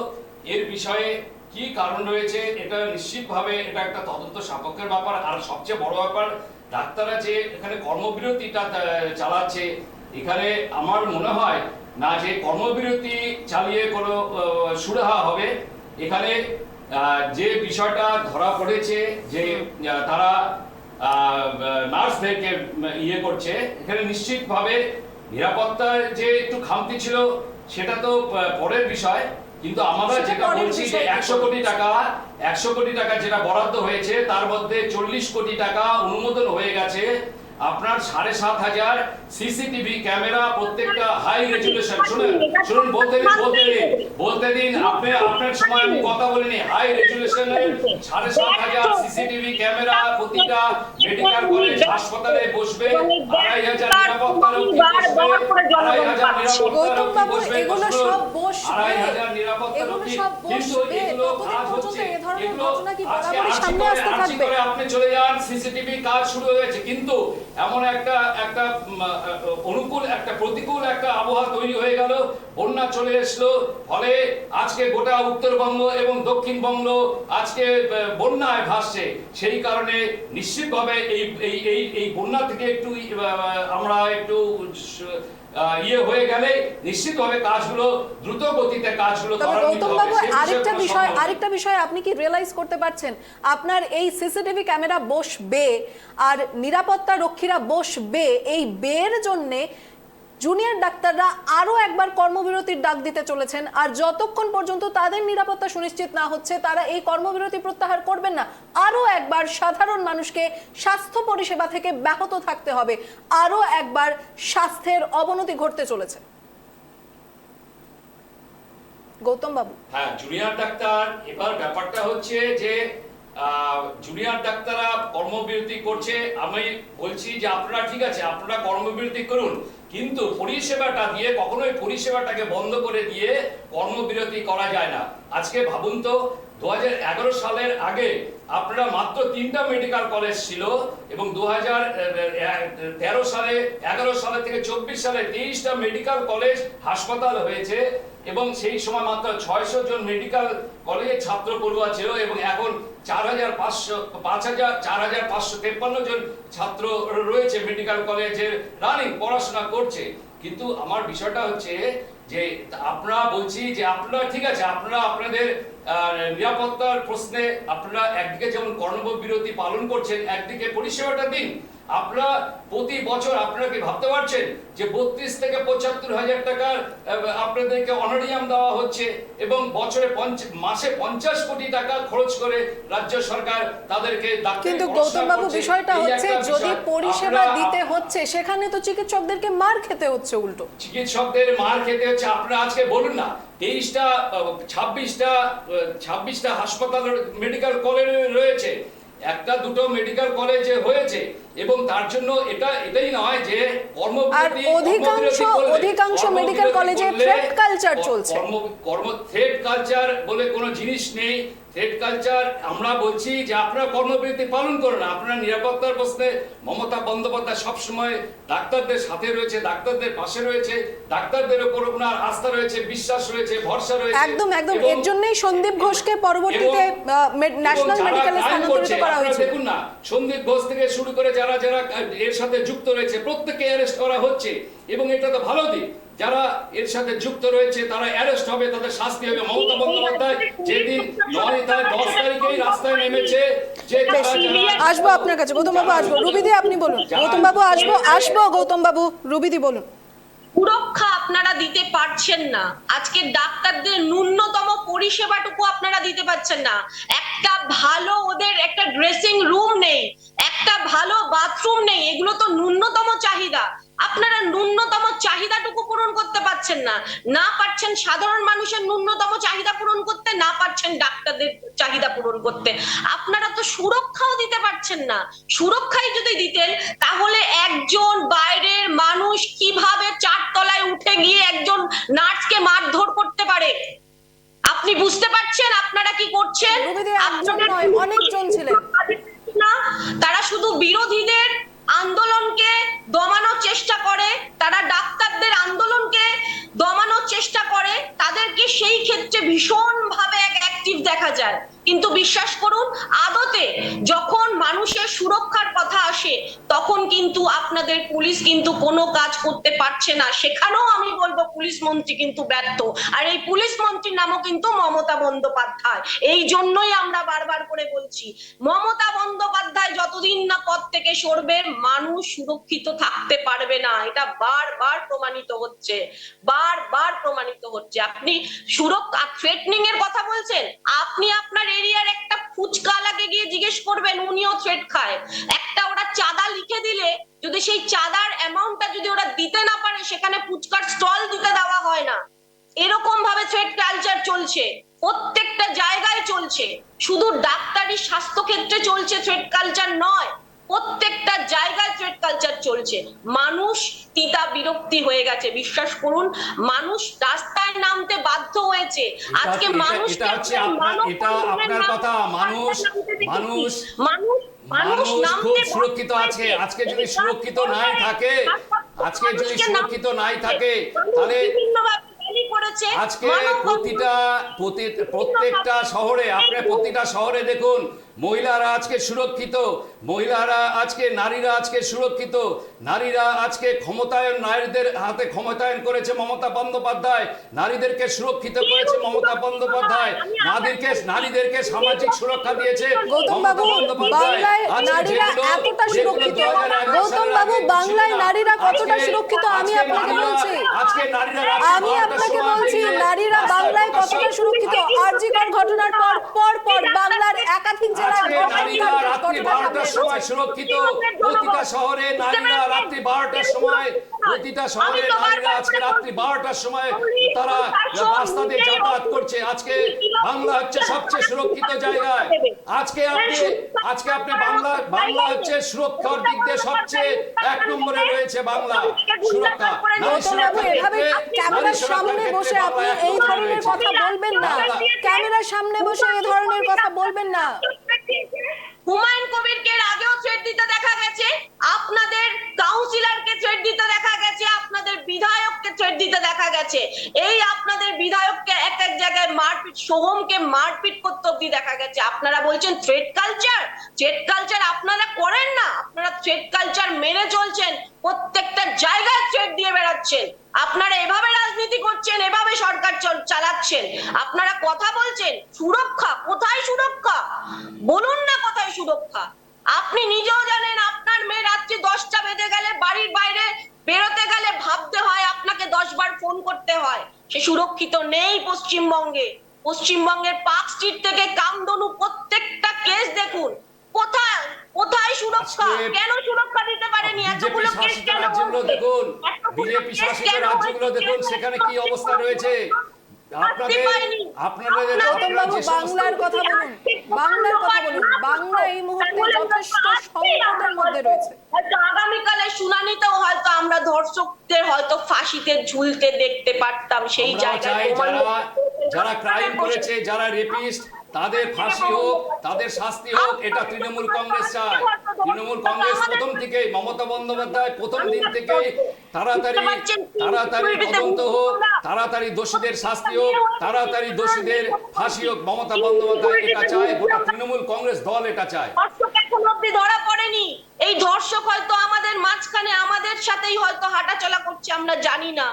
এর বিষয়ে কি কারণ রয়েছে, এটা নিশ্চিতভাবে এটা একটা তদন্ত সাপেক্ষের ব্যাপার। আর সবচেয়ে বড় ব্যাপার, ডাক্তাররা যে এখানে কর্মবিরতিটা চালাচ্ছে, এখানে আমার মনে হয় না যে কর্মবিরতি চালিয়ে কোনো সুরাহা হবে। এখানে যে বিষয়টা ধরা পড়েছে যে তারা নার্সদেরকে ইয়ে করছে, এখানে নিশ্চিতভাবে নিরাপত্তার যে একটু খামতি ছিল সেটা তো পরের বিষয়। কিন্তু আমরা যেটা বলছি যে 100 কোটি টাকা যেটা বরাদ্দ হয়েছে, তার মধ্যে 40 কোটি টাকা অনুমোদন হয়ে গেছে। আপনার 7,500 সিসিটিভি ক্যামেরা, প্রত্যেকটা হাই রেজুলেশন। শুনুন বলতে দিন আপনার সময় আমি কথা বলিনি। হাই রেজুলেশনের 7,500 সিসিটিভি ক্যামেরা প্রতিটা মেডিকেল কলেজ হাসপাতালে বসবে। 2,500 নিরাপত্তা রক্ষী বসবে। 2,500 এগুলো সব বসবে, কিন্তু এগুলো কাজ হচ্ছে, এগুলো আজকে আপনি চলে যান, সিসিটিভি কাজ শুরু হয়েছে, কিন্তু এমন একটা অনুকূল একটা প্রতিকূল একটা আবহাওয়া তৈরি হয়ে গেল, বন্যা চলে আসলো, ফলে আজকে গোটা উত্তরবঙ্গ এবং দক্ষিণবঙ্গ আজকে বন্যায় ভাসছে। সেই কারণে নিশ্চিতভাবে এই বন্যা থেকে একটু আমরা একটু ইয়ে হয়ে গেলে নিশ্চিতভাবে কাজগুলো দ্রুত গতিতে কাজগুলো করার নিতে হবে। আরেকটা বিষয় আপনি কি রিয়েলাইজ করতে পারছেন, আপনার এই সিসিটিভি ক্যামেরা বসবে আর নিরাপত্তা রক্ষীরা বসবে, এই বের জন্য জুনিয়র ডাক্তাররা আরও একবার কর্মবিরতির ডাক দিতে চলেছেন, আর যতক্ষণ পর্যন্ত তাদের নিরাপত্তা সুনিশ্চিত না হচ্ছে তারা এই কর্মবিরতি প্রত্যাহার করবেন না। আরও একবার সাধারণ মানুষকে স্বাস্থ্য পরিষেবা থেকে ব্যাহত থাকতে হবে, আরও একবার স্বাস্থ্যের অবনতি ঘটতে চলেছে। গৌতম বাবু, হ্যাঁ, জুনিয়র ডাক্তার, এবার ব্যাপারটা হচ্ছে যে জুনিয়র ডাক্তাররা কর্মবিরতি করছে। আমি বলছি যে আপনারা ঠিক আছে, আপনারা কর্মবিরতি করুন, কিন্তু পরিষেবাটা দিয়ে কখনোই পরিষেবাটাকে বন্ধ করে দিয়ে কর্মবিরতি করা যায় না। আজকে ভাবুন তো, 2011 সালের আগে আপনারা মাত্র 3টা মেডিকেল কলেজ ছিল, এবং 2013 সালে 11 সালে থেকে 24 সালে 23টা মেডিকেল কলেজ হাসপাতাল হয়েছে, এবং সেই সময় মাত্র 600 জন মেডিকেল কলেজের ছাত্র পড়ুয়া ছিল, এবং এখন 4,553 জন ছাত্র রয়েছে মেডিকেল কলেজের রানিং, পড়াশোনা করছে। কিন্তু আমার বিষয়টা হচ্ছে যে আপনারা বলছি যে আপনারা ঠিক আছে, আপনারা আপনাদের নিরাপত্তার প্রশ্নে আপনারা একদিকে যেমন কর্মবিরতি পালন করছেন, একদিকে পরিষেবাটা দিন। আপনারা প্রতি বছর আপনারা কি ভাবতে পারছেন যে 32 থেকে 75 হাজার টাকার আপনাদেরকে অনারিয়াম দেওয়া হচ্ছে, এবং বছরে মাসে 50 কোটি টাকা খরচ করে রাজ্য সরকার তাদেরকে ডাক্তারি। কিন্তু গৌতম বাবু, বিষয়টা হচ্ছে যদি পরিষেবা দিতে হচ্ছে সেখানে তো চিকিৎসকদেরকে মার খেতে হচ্ছে, উল্টো চিকিৎসকদের মার খেতে হচ্ছে। আপনারা আজকে বলুন না, 26টা হাসপাতাল মেডিকেল কলেজ রয়েছে, একটা দুটো মেডিকেল কলেজে হয়েছে, এবং তার জন্য এটাই নয় যে অধিকাংশ মেডিকেল কলেজে থ্রেট কালচার চলছে। থ্রেট কালচার বলে কোনো জিনিস নেই। থ্রেট কালচার, আমরা বলছি যে আপনারা কর্মবিরতি পালন করুন। আপনারা নিরাপত্তার প্রশ্নে মমতা বন্দ্যোপাধ্যায় সবসময় ডাক্তারদের সাথে রয়েছে, ডাক্তারদের পাশে রয়েছে, ডাক্তারদের উপর ওনার আস্থা রয়েছে, বিশ্বাস রয়েছে, ভরসা রয়েছে। একদম একদম, এর জন্যই সন্দীপ ঘোষকে পরবর্তীতে ন্যাশনাল মেডিকেলে স্থানান্তরিত করা হয়েছে। দেখুন না, সন্দীপ ঘোষ থেকে শুরু করে যারা যারা এর সাথে যুক্ত রয়েছে প্রত্যেককে অ্যারেস্ট করা হচ্ছে, এবং এটা তো ভালো দিক। যারা এর সাথে যুক্ত রয়েছে তারা অ্যারেস্ট হবে, তাদের শাস্তি হবে। মমতা বন্দ্যোপাধ্যায় যেদিন 10 তারিখেই রাস্তায় নেমেছে, যে আসবো আপনার কাছে গৌতম বাবু, আসবো। রুবিদি আপনি বলুন। গৌতম বাবু আসবো গৌতম বাবু, রুবিদি বলুন। সুরক্ষা আপনারা দিতে পারছেন না, আজকে ডাক্তারদের ন্যূনতম পরিষেবাটুকু আপনারা দিতে পারছেন না। একটা ভালো ওদের একটা ড্রেসিং রুম নেই, একটা ভালো বাথরুম নেই, এগুলো তো ন্যূনতম চাহিদা। আপনারা ন্যূনতম চাহিদাটুকু পূরণ করতে পারছেন না, না পারছেন সাধারণ মানুষের ন্যূনতম চাহিদা পূরণ করতে, না পারছেন ডাক্তারদের চাহিদা পূরণ করতে। আপনারা তো সুরক্ষাও দিতে পারছেন না। সুরক্ষাই যদি দিতেন তাহলে একজন বাইরের মানুষ কিভাবে 4 তলায় উঠে গিয়ে একজন নার্সকে মারধর করতে পারে? আপনি বুঝতে পারছেন আপনারা কি করছেন? অনেকজন ছিলেন, তারা শুধু বিরোধীদের আন্দোলনকে দমানোর চেষ্টা করে, তারা ডাক্তারদের আন্দোলনকে দমানোর চেষ্টা করে, তাদেরকে সেই ক্ষেত্রে ভীষণ ভাবে অ্যাক্টিভ দেখা যায়। কিন্তু বিশ্বাস করুন, আদতে যখন মানুষের সুরক্ষার কথা আসে তখন কিন্তু আপনাদের পুলিশ কিন্তু কোনো কাজ করতে পারছে না। সেখানেও আমি বলবো পুলিশ মন্ত্রী কিন্তু ব্যর্থ, আর এই পুলিশ মন্ত্রীর নামও কিন্তু মমতা বন্দ্যোপাধ্যায়। এই জন্যই আমরা বারবার করে বলছি, মমতা বন্দ্যোপাধ্যায় যতদিন না পদ থেকে সরবে মানুষ সুরক্ষিত থাকতে পারবে না। এটা বারবার প্রমাণিত হচ্ছে, বারবার প্রমাণিত হচ্ছে। আপনি সুরক্ষা থ্রেটনিং এর কথা বলছেন, আপনি আপনার এরিয়ার একটা ফুচকাওয়ালাকে গিয়ে জিজ্ঞেস করবেন, উনিও থ্রেট খায়। একটা ওরা চাঁদা লিখে দিলে যদি সেই চাঁদার অ্যামাউন্টটা যদি ওরা দিতে না পারে, সেখানে ফুচকার স্টল দিতে দেওয়া হয় না। এরকম ভাবে থ্রেট কালচার চলছে, প্রত্যেকটা জায়গায় চলছে, শুধু ডাক্তারি স্বাস্থ্য ক্ষেত্রে চলছে থ্রেট কালচার নয়, প্রত্যেকটা জায়গায় থ্রেট কালচার চলছে। মানুষ তিতা বিরক্তি হয়ে গেছে, বিশ্বাস করুন, মানুষ রাস্তায় নামতে বাধ্য হয়েছে। আজকে মানুষ খুব সুরক্ষিত আছে। আজকে যদি সুরক্ষিত নাই থাকে, তাহলে আজকে প্রত্যেকটা শহরে, আপনি প্রতিটা শহরে দেখুন, মহিলারা আজকে সুরক্ষিত, মহিলারা আজকে, নারীরা আজকে সুরক্ষিত, নারীরা আজকে ক্ষমতায়ন, নারীদের হাতে ক্ষমতায়ন করেছে মমতা বন্দ্যোপাধ্যায়, নারীদেরকে সুরক্ষিত করেছে মমতা বন্দ্যোপাধ্যায়, নারীদেরকে সামাজিক সুরক্ষা দিয়েছে গৌতম বাবু, বাংলায় নারীরা এতটা সুরক্ষিত, গৌতম বাবু, বাংলায় নারীরা কতটা সুরক্ষিত আমি আপনাকে বলছি, নারীরা বাংলায় কতটা সুরক্ষিত। আরজি কর ঘটনার পর বাংলার একাধিক জেলায় নারীরা রাত্রি 12টার সময় সুরক্ষিত, প্রতিটা শহরে নারীরা রাত্রি 12টার সময়, প্রতিটা শহরে নারীরা আজকে রাত্রি 12টার সময় তারা রাস্তা দিয়ে যাতায়াত করছে। আজকে বাংলা হচ্ছে সবচেয়ে সুরক্ষিত জায়গায়। আজকে আপনি বাংলা হচ্ছে সুরক্ষার দিক দিয়ে সবচেয়ে 1 নম্বরে রয়েছে বাংলা সুরক্ষা। এভাবে ক্যামেরার সামনে বসে আপনি এই ধরনের কথা বলবেন না, ক্যামেরার সামনে বসে এই ধরনের কথা বলবেন না। হুমায়ুন কবিরকে এর আগেও থ্রেট দিতে দেখা গেছে, আপনাদের কাউন্সিলরকে থ্রেট দিতে দেখা গেছে, আপনাদের বিধায়ককে থ্রেট দিতে দেখা গেছে। এই আপনাদের বিধায়ককে এক জায়গায় মারপিট, সোহমকে মারপিট করতে অব্দি দেখা গেছে। আপনারা বলছেন থ্রেট কালচার, থ্রেট কালচার আপনারা করেন না, আপনারা থ্রেট কালচার মেনে চলছেন, প্রত্যেকটা জায়গায় থ্রেট দিয়ে বেড়াচ্ছেন। আপনারা এভাবে রাজনীতি করছেন, এভাবে সরকার চালাচ্ছেন। আপনারা কথা বলছেন সুরক্ষা, কোথায় সুরক্ষা বলুন না, কোথায় সুরক্ষা? আপনি নিজেও জানেন আপনার মেয়ে রাত্রি 10টা বেজে গেলে বাড়ির বাইরে বেরোতে গেলে ভাবতে হয়, আপনাকে 10 বার ফোন করতে হয়। সে সুরক্ষিত নেই পশ্চিমবঙ্গে। পশ্চিমবঙ্গের পার্ক স্ট্রিট থেকে কামধনু প্রত্যেকটা কেস দেখুন, কোথায় কোথায় সুরক্ষা? কেন সুরক্ষা দিতে পারেনি? এতগুলো কেস কেন দেখুন, বিজেপি শাসিত রাজ্যগুলো দেখুন সেখানে কি অবস্থা রয়েছে। বাংলার কথা বলুন, বাংলার কথা বলুন। বাংলা এই মুহূর্তে যথেষ্ট সংকটের মধ্যে রয়েছে। আগামীকালে শুনানিতেও হয়তো আমরা ধর্ষকদের হয়তো ফাঁসিতে ঝুলতে দেখতে পারতাম। সেই জায়গায় যারা ক্রাইম করেছে, যারা রেপিস্ট, তাদের ফাঁসি হোক, তাদের শাস্তি হোক, এটা তৃণমূল কংগ্রেস চায়। তৃণমূল কংগ্রেস প্রথম থেকে, মমতা বন্দ্যোপাধ্যায় প্রথম দিন থেকে তাড়াতাড়ি তদন্ত হোক, তাড়াতাড়ি দোষীদের শাস্তি হোক, তাড়াতাড়ি দোষীদের ফাঁসি হোক, মমতা বন্দ্যোপাধ্যায় এটা চায়, গোটা তৃণমূল কংগ্রেস দল এটা চায়। এখনো অব্দি ধরা পড়েনি। এই ধর্ষক হয়তো আমাদের মাঝখানে আমাদের সাথেই হয়তো হাঁটাচলা করছে, আমরা জানি না।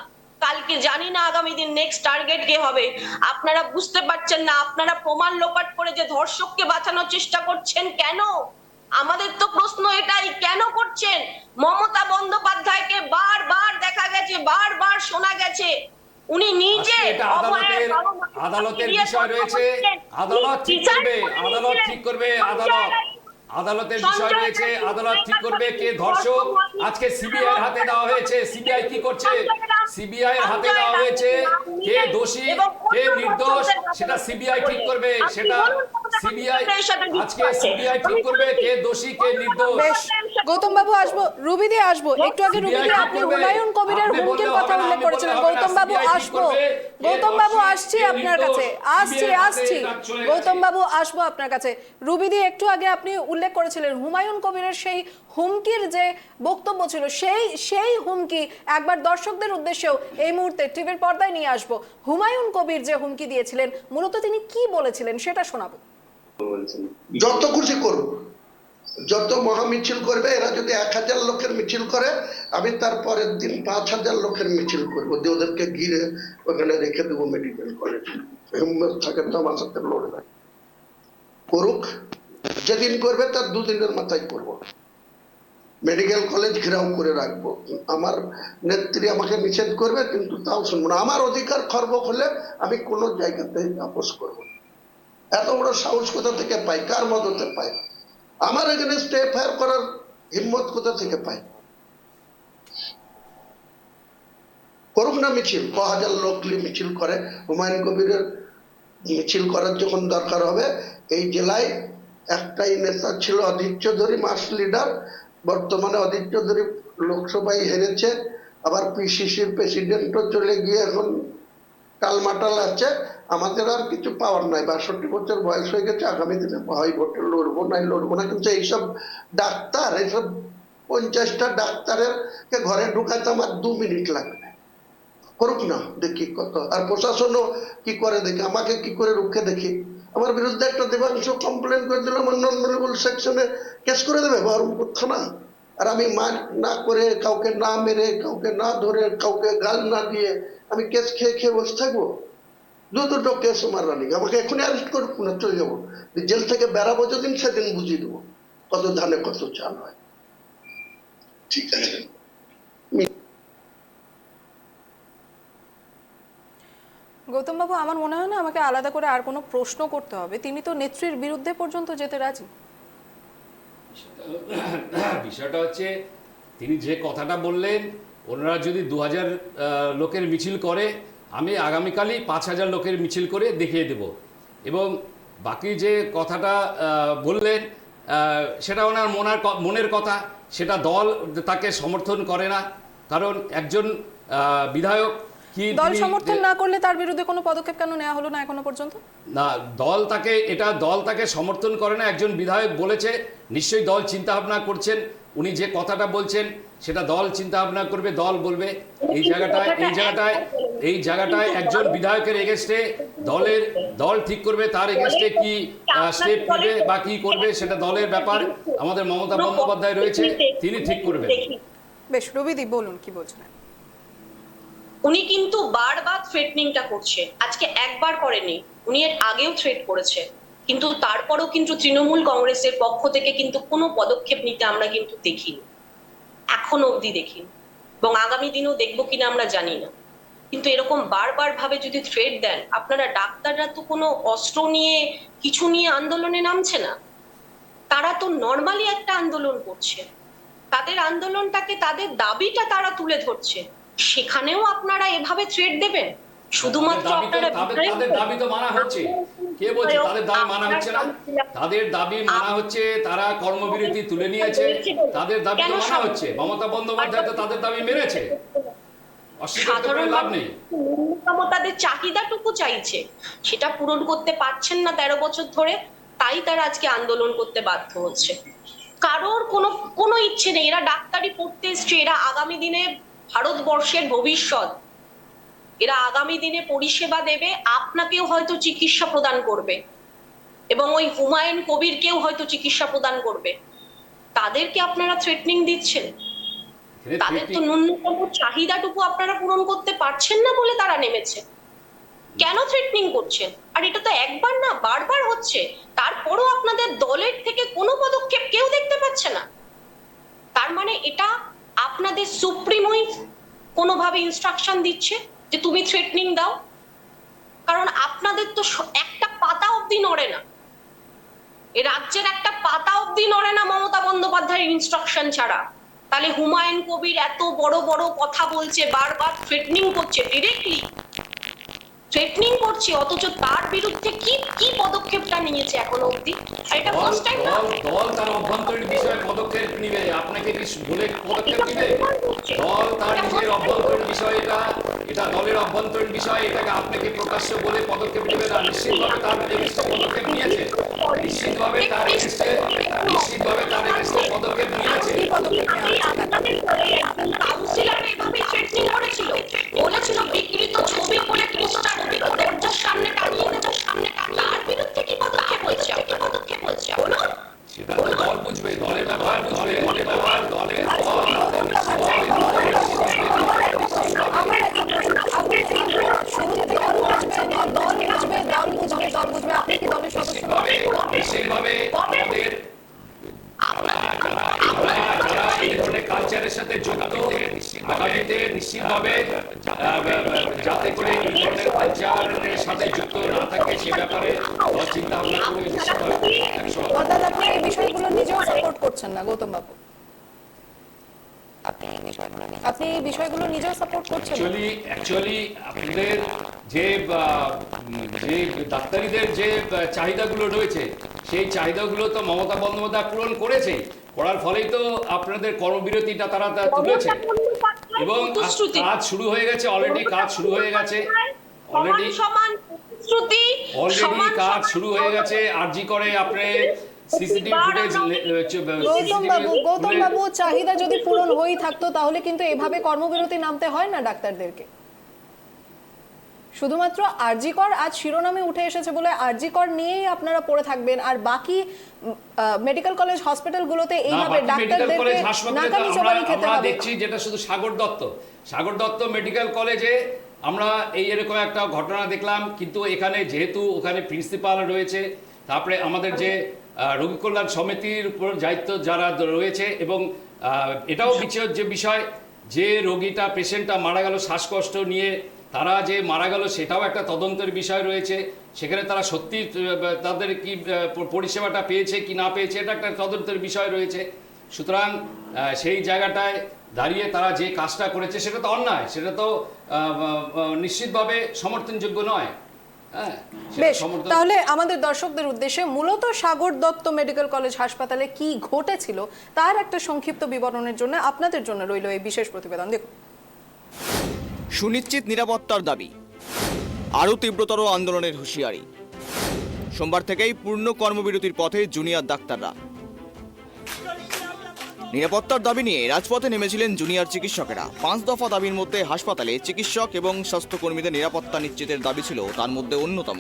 কালকে জানি না আগামী দিন নেক্সট টার্গেট কে হবে। আপনারা বুঝতে পারছেন না, আপনারা প্রমাণ লোপাট করে যে ধর্ষককে বাঁচানোর চেষ্টা করছেন কেন? আমাদের তো প্রশ্ন এটাই, কেন করছেন? মমতা বন্দ্যোপাধ্যায়কে বারবার দেখা গেছে, বারবার শোনা গেছে উনি নিজে আদালতের বিষয় রয়েছে, আদালত ঠিক করবে, আদালতের বিষয় রয়েছে, আদালত ঠিক করবে কে ধর্ষক। আজকে সিবিআই এর হাতে দেওয়া হয়েছে, সিবিআই কি করছে? সিবিআই এর হাতে দেওয়া হয়েছে, কে দোষী কে নির্দোষ সেটা সিবিআই ঠিক করবে। সেটা সিবিআই, আজকে সিবিআই ঠিক করবে কে দোষী কে নির্দোষ। গৌতম বাবু আসবো, রুবি দিয়ে আসবো। একটু আগে রুবি দিয়ে আপনি হুমায়ুন কবিরের হুমকির কথা উল্লেখ করেছিলেন। গৌতম বাবু আসবো, গৌতম বাবু আসছি আপনার কাছে, আসছি গৌতম বাবু আসবো আপনার কাছে। রুবি দিয়ে একটু আগে আপনি উল্লেখ করেছিলেন হুমায়ুন কবিরের সেই হুমকির যে বক্তব্য ছিল, সেই হুমকি একবার দর্শকদের উদ্দেশ্যেও এই মুহূর্তে টিভির পর্দায় নিয়ে আসবো। হুমায়ুন কবির যে হুমকি দিয়েছিলেন, মূলত তিনি কি বলেছিলেন সেটা শোনাবো। যত খুশি করব, যত মহা মিছিল করবে, এরা যদি 1000 লোকের মিছিল করে, আমি তার পরের দিন 5000 লোকের মিছিল করবো, দিয়ে ওদেরকে ঘিরে ওখানে রেখে দেবো মেডিকেল কলেজ। হিম্মত থাকে তো আমার সাথে লড়বে, করুক। যেদিন করবে তার 2 দিনের মাথায় করবো, মেডিকেল কলেজ ঘেরাও করে রাখবো। আমার নেত্রী আমাকে নিষেধ করবে, কিন্তু তাও শুনবো না। আমার অধিকার খর্ব হলে আমি কোনো জায়গাতে আপোষ করবো। এত বড় সাহস কোথা থেকে পাই, কার মদতে পাই? আমার এখানে এফআইআর করার হিম্মত কোথা থেকে পাই? করুক না মিছিল, 1000 লোক মিছিল করে। হুমায়ুন কবিরের মিছিল করার যখন দরকার হবে, এই জেলায় একটাই নেতা ছিল অধীর চৌধুরী, মাস লিডার। বর্তমানে অধীর চৌধুরী লোকসভায় হেরেছে, আবার পিসিসির প্রেসিডেন্টও চলে গিয়ে এখন টালমাটাল আছে। আমাদের আর কিছু পাওয়ার নাই, 62 বছর বয়স হয়ে গেছে। আগামী দিনে হয় ভোটে লড়বো না, কিন্তু এইসব ডাক্তার, এইসব 50টা ডাক্তারের কে ঘরে ঢুকাতে আমার 2 মিনিট লাগবে। করুক না, দেখি কত। আর প্রশাসনও কি করে দেখি, আমাকে কি করে রুখে দেখি। আমার বিরুদ্ধে একটা দেবাংশ কমপ্লেন করে দিল, আমার নন মেরেবল সেকশনে কেস করে দেবে বহরমপুর থানা। আর আমি মার না করে, কাউকে না মেরে, কাউকে না ধরে, কাউকে গাল না দিয়ে আমি কেস খেয়ে খেয়ে বসে থাকবো? দুটো কেস আমার রানিং, আমাকে এখনই অ্যারেস্ট করুক না, চলে যাবো। জেল থেকে বেরাবো যেদিন সেদিন বুঝিয়ে দেবো কত ধানে কত চাল হয়। ঠিক আছে। গৌতম বাবু, আমার মনে হয় না আমাকে আলাদা করে আর কোনো প্রশ্ন করতে হবে, তিনি তো নেত্রীর বিরুদ্ধে পর্যন্ত যেতে রাজি। বিষয়টা হচ্ছে তিনি যে কথাটা বললেন, ওনারা যদি 2000 লোকের মিছিল করে, আমি আগামীকালই 5000 লোকের মিছিল করে দেখিয়ে দেব। এবং বাকি যে কথাটা বললেন সেটা ওনার মনের কথা, সেটা দল তাকে সমর্থন করে না। কারণ একজন বিধায়ক কি দল সমর্থন না করলে তার বিরুদ্ধে কোনো পদক্ষেপ কেন নেওয়া হলো না এখনো পর্যন্ত? না, দল তাকে সমর্থন করে না। একজন বিধায়ক বলেছে, নিশ্চয়ই দল চিন্তা ভাবনা করছেন, উনি যে কথাটা বলছেন সেটা দল চিন্তা ভাবনা করবে, দল বলবে। এই জায়গাটায় একজন বিধায়কের এগেস্টে দল ঠিক করবে, তার এগেস্টে কি স্টেপ নেবে বা কি করবে সেটা দলের ব্যাপার। আমাদের মমতা বন্দ্যোপাধ্যায় রয়েছে, তিনি ঠিক করবেন। বেশ, রবিদি বলুন কি বলছেন। উনি কিন্তু বারবার থ্রেটনিংটা করছে, আজকে একবার করেনি, উনি এর আগেও থ্রেট করেছে, কিন্তু তারপরেও কিন্তু তৃণমূল কংগ্রেসের পক্ষ থেকে কিন্তু কোনো পদক্ষেপ নিতে আমরা কিন্তু দেখিনি, এখনো অবধি দেখিনি, এবং আগামী দিনেও দেখবো কিনা আমরা জানি না। কিন্তু এরকম বারবার ভাবে যদি থ্রেট দেন, আপনারা ডাক্তাররা তো কোনো অস্ত্র নিয়ে কিছু নিয়ে আন্দোলনে নামছে না, তারা তো নর্মালি একটা আন্দোলন করছে, তাদের আন্দোলনটাকে, তাদের দাবিটা তারা তুলে ধরছে, সেখানেও আপনারা এভাবে থ্রেট দেবেন? শুধুমাত্র আপনারা তাদের দাবি তো মানা হচ্ছে। কে বলছে তাদের দাবি মানা হচ্ছে না? তাদের দাবি মানা হচ্ছে, তারা কর্মবিরতি তুলে নিয়েছে, তাদের দাবি তো মানা হচ্ছে। মমতা বন্দ্যোপাধ্যায় তো তাদের দাবি মেনেছে, অস্বীকার করে লাভ নেই। তাদের চাহিদাটুকু চাইছে, সেটা পূরণ করতে পারছেন না 13 বছর ধরে, তাই তারা আজকে আন্দোলন করতে বাধ্য হচ্ছে। কারোর কোনো ইচ্ছে নেই, এরা ডাক্তারি পড়তে এসছে, এরা আগামী দিনে ভারতবর্ষের ভবিষ্যৎ, এরা আগামী দিনে পরিষেবা দেবে, আপনাকেও হয়তো চিকিৎসা প্রদান করবে, এবং ওই হুমায়ুন কবিরকেও হয়তো চিকিৎসা প্রদান করবে। তাদেরকে আপনারা থ্রেটনিং দিচ্ছেন, তাদের তো ন্যূনতম চাহিদাটুকু আপনারা পূরণ করতে পারছেন না বলে তারা নেমেছে। কেন থ্রেটনিং করছেন? আর এটা তো একবার না, বারবার হচ্ছে, তারপরও আপনাদের দলের থেকে কোনো পদক্ষেপ কেউ দেখতে পাচ্ছে না। তার মানে এটা আপনাদের সুপ্রিমোই কোনোভাবে ইনস্ট্রাকশন দিচ্ছে যে তুমি থ্রেটনিং দাও, কারণ আপনাদের তো একটা পাতা অবধি নড়ে না, এ রাজ্যের একটা পাতা অবধি নড়ে না মমতা বন্দ্যোপাধ্যায়ের ইনস্ট্রাকশন ছাড়া। তাহলে হুমায়ুন কবির এত বড় বড় কথা বলছে, বারবার থ্রেটনিং করছে, ডিরেক্টলি থ্রেটনিং করছে, অথচ তার বিরুদ্ধে কি পদক্ষেপটা নিয়েছে এখনো অবধি? এটা ফার্স্ট টাইম না। দল তার অভ্যন্তরীণ বিষয়ে পদক্ষেপ নিবে, আপনাকে কি বলে পদক্ষেপ নিবে? দল তার নিজের অভ্যন্তরীণ বিষয়, এটা দলের অভ্যন্তরীণ বিষয়, এটাকে আপনাকে প্রকাশ্য বলে পদক্ষেপ নেবে না। নিশ্চিতভাবে তার এগেইনস্টে পদক্ষেপ নিয়েছে, নিশ্চিতভাবে তার এগেইনস্টে পদক্ষেপ নিয়েছে। কাউন্সিলর এভাবে থ্রেটনিং করেছিল, বলেছিল বিকৃত ছবি করে পোস্টার দরজার সামনে টানিয়ে দেবো, তার বিরুদ্ধে কি পদক্ষেপ হচ্ছে? সেটা তো দল বুঝবে, দলের ব্যবহার বুঝবে, দলের নিশ্চিতভাবে আমাদের যারা এই ধরনের কালচারের সাথে যুক্ত, আগামীতে নিশ্চিতভাবে যাতে করে এই ধরনের কালচারের সাথে যুক্ত না থাকে সে ব্যাপারে চিন্তা ভাবনা করে অর্থাৎ আপনি এই বিষয়গুলো নিজেও সাপোর্ট করছেন না গৌতম বাবু? আপনি এই বিষয়গুলো নিজেও সাপোর্ট করছেন? অ্যাকচুয়ালি আপনাদের যে ডাক্তারিদের যে চাহিদাগুলো রয়েছে, সেই চাহিদাগুলো তো মমতা বন্দ্যোপাধ্যায় পূরণ করেছে, করার ফলেই তো আপনাদের কর্মবিরতিটা তারা তুলেছে, এবং কাজ শুরু হয়ে গেছে, অলরেডি কাজ শুরু হয়ে গেছে, আরজি করে আপনি সিসিটিভি ফুটেজ। গৌতম বাবু, চাহিদা যদি পূরণ হয়েই থাকতো তাহলে কিন্তু এভাবে কর্মবিরতি নামতে হয় না ডাক্তারদেরকে। শুধুমাত্র আরজিকর আজ শিরোনামে উঠে এসেছে বলে আরজিকর নিয়েই আপনারা পড়ে থাকবেন, আর বাকি মেডিকেল কলেজ হসপিটালগুলোতে এইভাবে ডাক্তারদেরকে নাকানি চোবানি খেতে আমরা হবে? দেখছি যেটা শুধু সাগর দত্ত মেডিকেল কলেজে আমরা এরকম একটা ঘটনা দেখলাম, কিন্তু এখানে যেহেতু ওখানে প্রিন্সিপাল রয়েছে, তারপরে আমাদের যে রোগী কল্যাণ সমিতির উপর দায়িত্ব যারা রয়েছে, এবং এটাও যে বিষয় যে রোগীটা পেশেন্টটা মারা গেল শ্বাসকষ্ট নিয়ে, তারা যে মারা গেল সেটাও একটা তদন্তের বিষয় রয়েছে। সেখানে তারা সত্যি তাদের কি পরিষেবাটা পেয়েছে কি না পেয়েছে, এটা একটা তদন্তের বিষয় রয়েছে। সুতরাং সেই জায়গাটায় দাঁড়িয়ে তারা যে কাজটা করেছে সেটা তো অন্যায়, সেটা তো নিশ্চিতভাবে সমর্থনযোগ্য নয়। হ্যাঁ, বেশ, তাহলে আমাদের দর্শকদের উদ্দেশ্যে মূলত সাগর দত্ত মেডিকেল কলেজ হাসপাতালে কি ঘটেছিল তার একটা সংক্ষিপ্ত বিবরণের জন্য আপনাদের জন্য রইল এই বিশেষ প্রতিবেদন। দেখুন। সুনিশ্চিত নিরাপত্তার দাবি, আরও তীব্রতর আন্দোলনের হুঁশিয়ারি। সোমবার থেকেই পূর্ণ কর্মবিরতির পথে জুনিয়র ডাক্তাররা। নিরাপত্তার দাবি নিয়ে রাজপথে নেমেছিলেন জুনিয়র চিকিৎসকেরা। 5 দফা দাবির মধ্যে হাসপাতালে চিকিৎসক এবং স্বাস্থ্যকর্মীদের নিরাপত্তা নিশ্চিতের দাবি ছিল তার মধ্যে অন্যতম।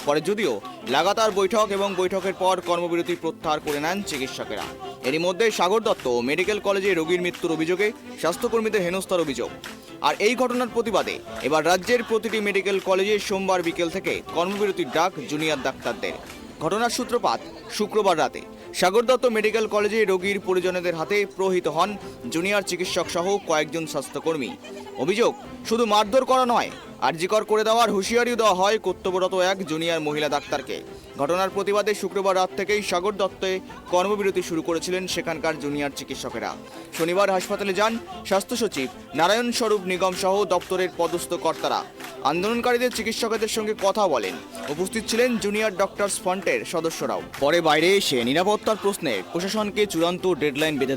পরে যদিও লাগাতার বৈঠক এবং বৈঠকের পর কর্মবিরতি প্রত্যাহার করে নেন চিকিৎসকেরা। এরই মধ্যে সাগর দত্ত মেডিকেল কলেজে রোগীর মৃত্যুর অভিযোগে স্বাস্থ্যকর্মীদের হেনস্থার অভিযোগ। আর এই ঘটনার প্রতিবাদে এবার রাজ্যের প্রতিটি মেডিকেল কলেজে সোমবার বিকেল থেকে কর্মবিরতির ডাক জুনিয়র ডাক্তারদের। ঘটনার সূত্রপাত শুক্রবার রাতে। সাগর দত্ত মেডিকেল কলেজে রোগীর পরিজনদের হাতে প্রহৃত হন জুনিয়র চিকিৎসক সহ কয়েকজন স্বাস্থ্যকর্মী। অভিযোগ, শুধু মারধর করা নয়, আরজিকর করে দেওয়ার হুঁশিয়ারিও দেওয়া হয় কর্তব্যরত এক জুনিয়র মহিলা ডাক্তারকে। ঘটনার প্রতিবাদে শুক্রবার রাত থেকেই সাগর দত্তে কর্মবিরতি শুরু করেছিলেন সেখানকার জুনিয়র চিকিৎসকেরা। শনিবার হাসপাতালে যান স্বাস্থ্য সচিব নারায়ণ স্বরূপ নিগম সহ দপ্তরের পদস্থ কর্তারা। আন্দোলনকারীদের চিকিৎসকের সঙ্গে কথা বলেন। উপস্থিত ছিলেন জুনিয়র ডক্টরস ফ্রন্টের সদস্যরাও। পরে বাইরে এসে নিরাপত্তার প্রশ্নে প্রশাসনকে চূড়ান্ত ডেডলাইন বেঁধে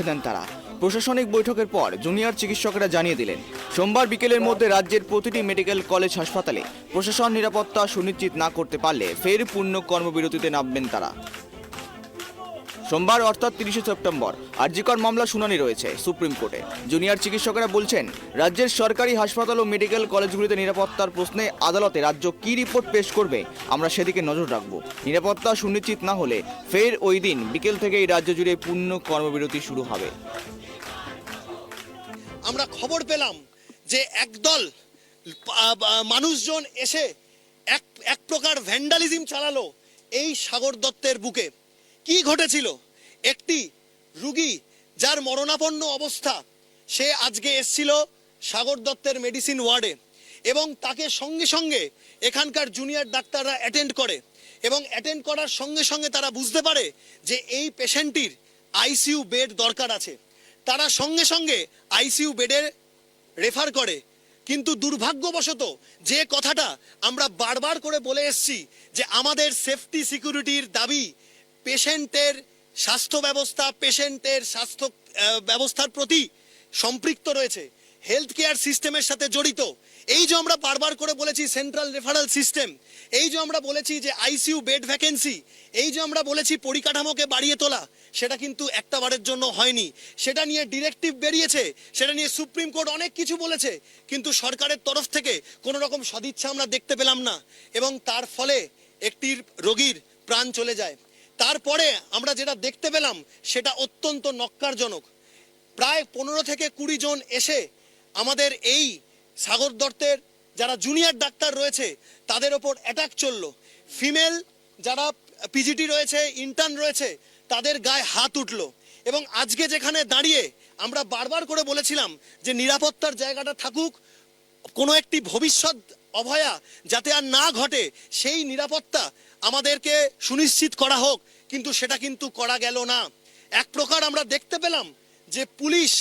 দেন তারা। প্রশাসনিক বৈঠকের পর জুনিয়র চিকিৎসকেরা জানিয়ে দিলেন, সোমবার বিকেলের মধ্যে রাজ্যের প্রতিটি মেডিকেল কলেজ হাসপাতালে প্রশাসন নিরাপত্তা সুনিশ্চিত না করতে পারলে ফের পূর্ণ কর্মবিরতিতে নামবেন তারা। সোমবার অর্থাৎ 30 সেপ্টেম্বর আরজিকর মামলা শুনানি রয়েছে সুপ্রিম কোর্টে। জুনিয়র চিকিৎসকেরা বলছেন, রাজ্যের সরকারি হাসপাতাল ও মেডিকেল কলেজগুলিতে নিরাপত্তার প্রশ্নে আদালতে রাজ্য কী রিপোর্ট পেশ করবে আমরা সেদিকে নজর রাখব। নিরাপত্তা সুনিশ্চিত না হলে ফের ওই দিন বিকেল থেকেই রাজ্য জুড়ে পূর্ণ কর্মবিরতি শুরু হবে। আমরা খবর পেলাম যে একদল মানুষজন এসে এক প্রকার ভ্যান্ডালিজম চালালো এই সাগর দত্তের বুকে। কি ঘটেছিল? একটি রুগী যার মরণাপন্ন অবস্থা, সে আজকে এসছিল সাগর দত্তের মেডিসিন ওয়ার্ডে, এবং তাকে সঙ্গে সঙ্গে এখানকার জুনিয়র ডাক্তাররা অ্যাটেন্ড করে, এবং অ্যাটেন্ড করার সঙ্গে সঙ্গে তারা বুঝতে পারে যে এই পেশেন্টটির আইসিইউ বেড দরকার আছে। তারা সঙ্গে সঙ্গে আইসিইউ বেডে রেফার করে। কিন্তু দুর্ভাগ্যবশত যে কথাটা আমরা বারবার করে বলে এসেছি যে আমাদের সেফটি সিকিউরিটির দাবি পেশেন্টের স্বাস্থ্য ব্যবস্থা, পেশেন্টের স্বাস্থ্য ব্যবস্থার প্রতি সম্পৃক্ত রয়েছে, হেলথ কেয়ার সিস্টেমের সাথে জড়িত। এই যে আমরা বারবার করে বলেছি সেন্ট্রাল রেফারাল সিস্টেম, এই যে আমরা বলেছি যে আইসিইউ বেড ভ্যাকেন্সি, এই যে আমরা বলেছি পরিকাঠামোকে বাড়িয়ে তোলা, সেটা কিন্তু একটা বারের জন্য হয়নি। সেটা নিয়ে ডিরেক্টিভ বেরিয়েছে, সেটা নিয়ে সুপ্রিম কোর্ট অনেক কিছু বলেছে, কিন্তু সরকারের তরফ থেকে কোনো রকম সদিচ্ছা আমরা দেখতে পেলাম না, এবং তার ফলে একটি রোগীর প্রাণ চলে যায়। তারপরে আমরা যেটা দেখতে পেলাম সেটা অত্যন্ত নক্কারজনক। প্রায় 15 থেকে 20 জন এসে আমাদের এই সাগর দত্তের যারা জুনিয়র ডাক্তার রয়েছে তাদের ওপর অ্যাটাক চললো। ফিমেল যারা পিজিটি রয়েছে, ইন্টার্ন রয়েছে, তাদের গায়ে হাত উঠলো। এবং আজকে যেখানে দাঁড়িয়ে আমরা বারবার করে বলেছিলাম যে নিরাপত্তার জায়গাটা থাকুক, কোনো একটি ভবিষ্যৎ অভয়া যাতে আর না ঘটে সেই নিরাপত্তা আমাদেরকে সুনিশ্চিত করা হোক, কিন্তু সেটা কিন্তু করা গেল না। এক প্রকার আমরা দেখতে পেলাম যে পুলিশ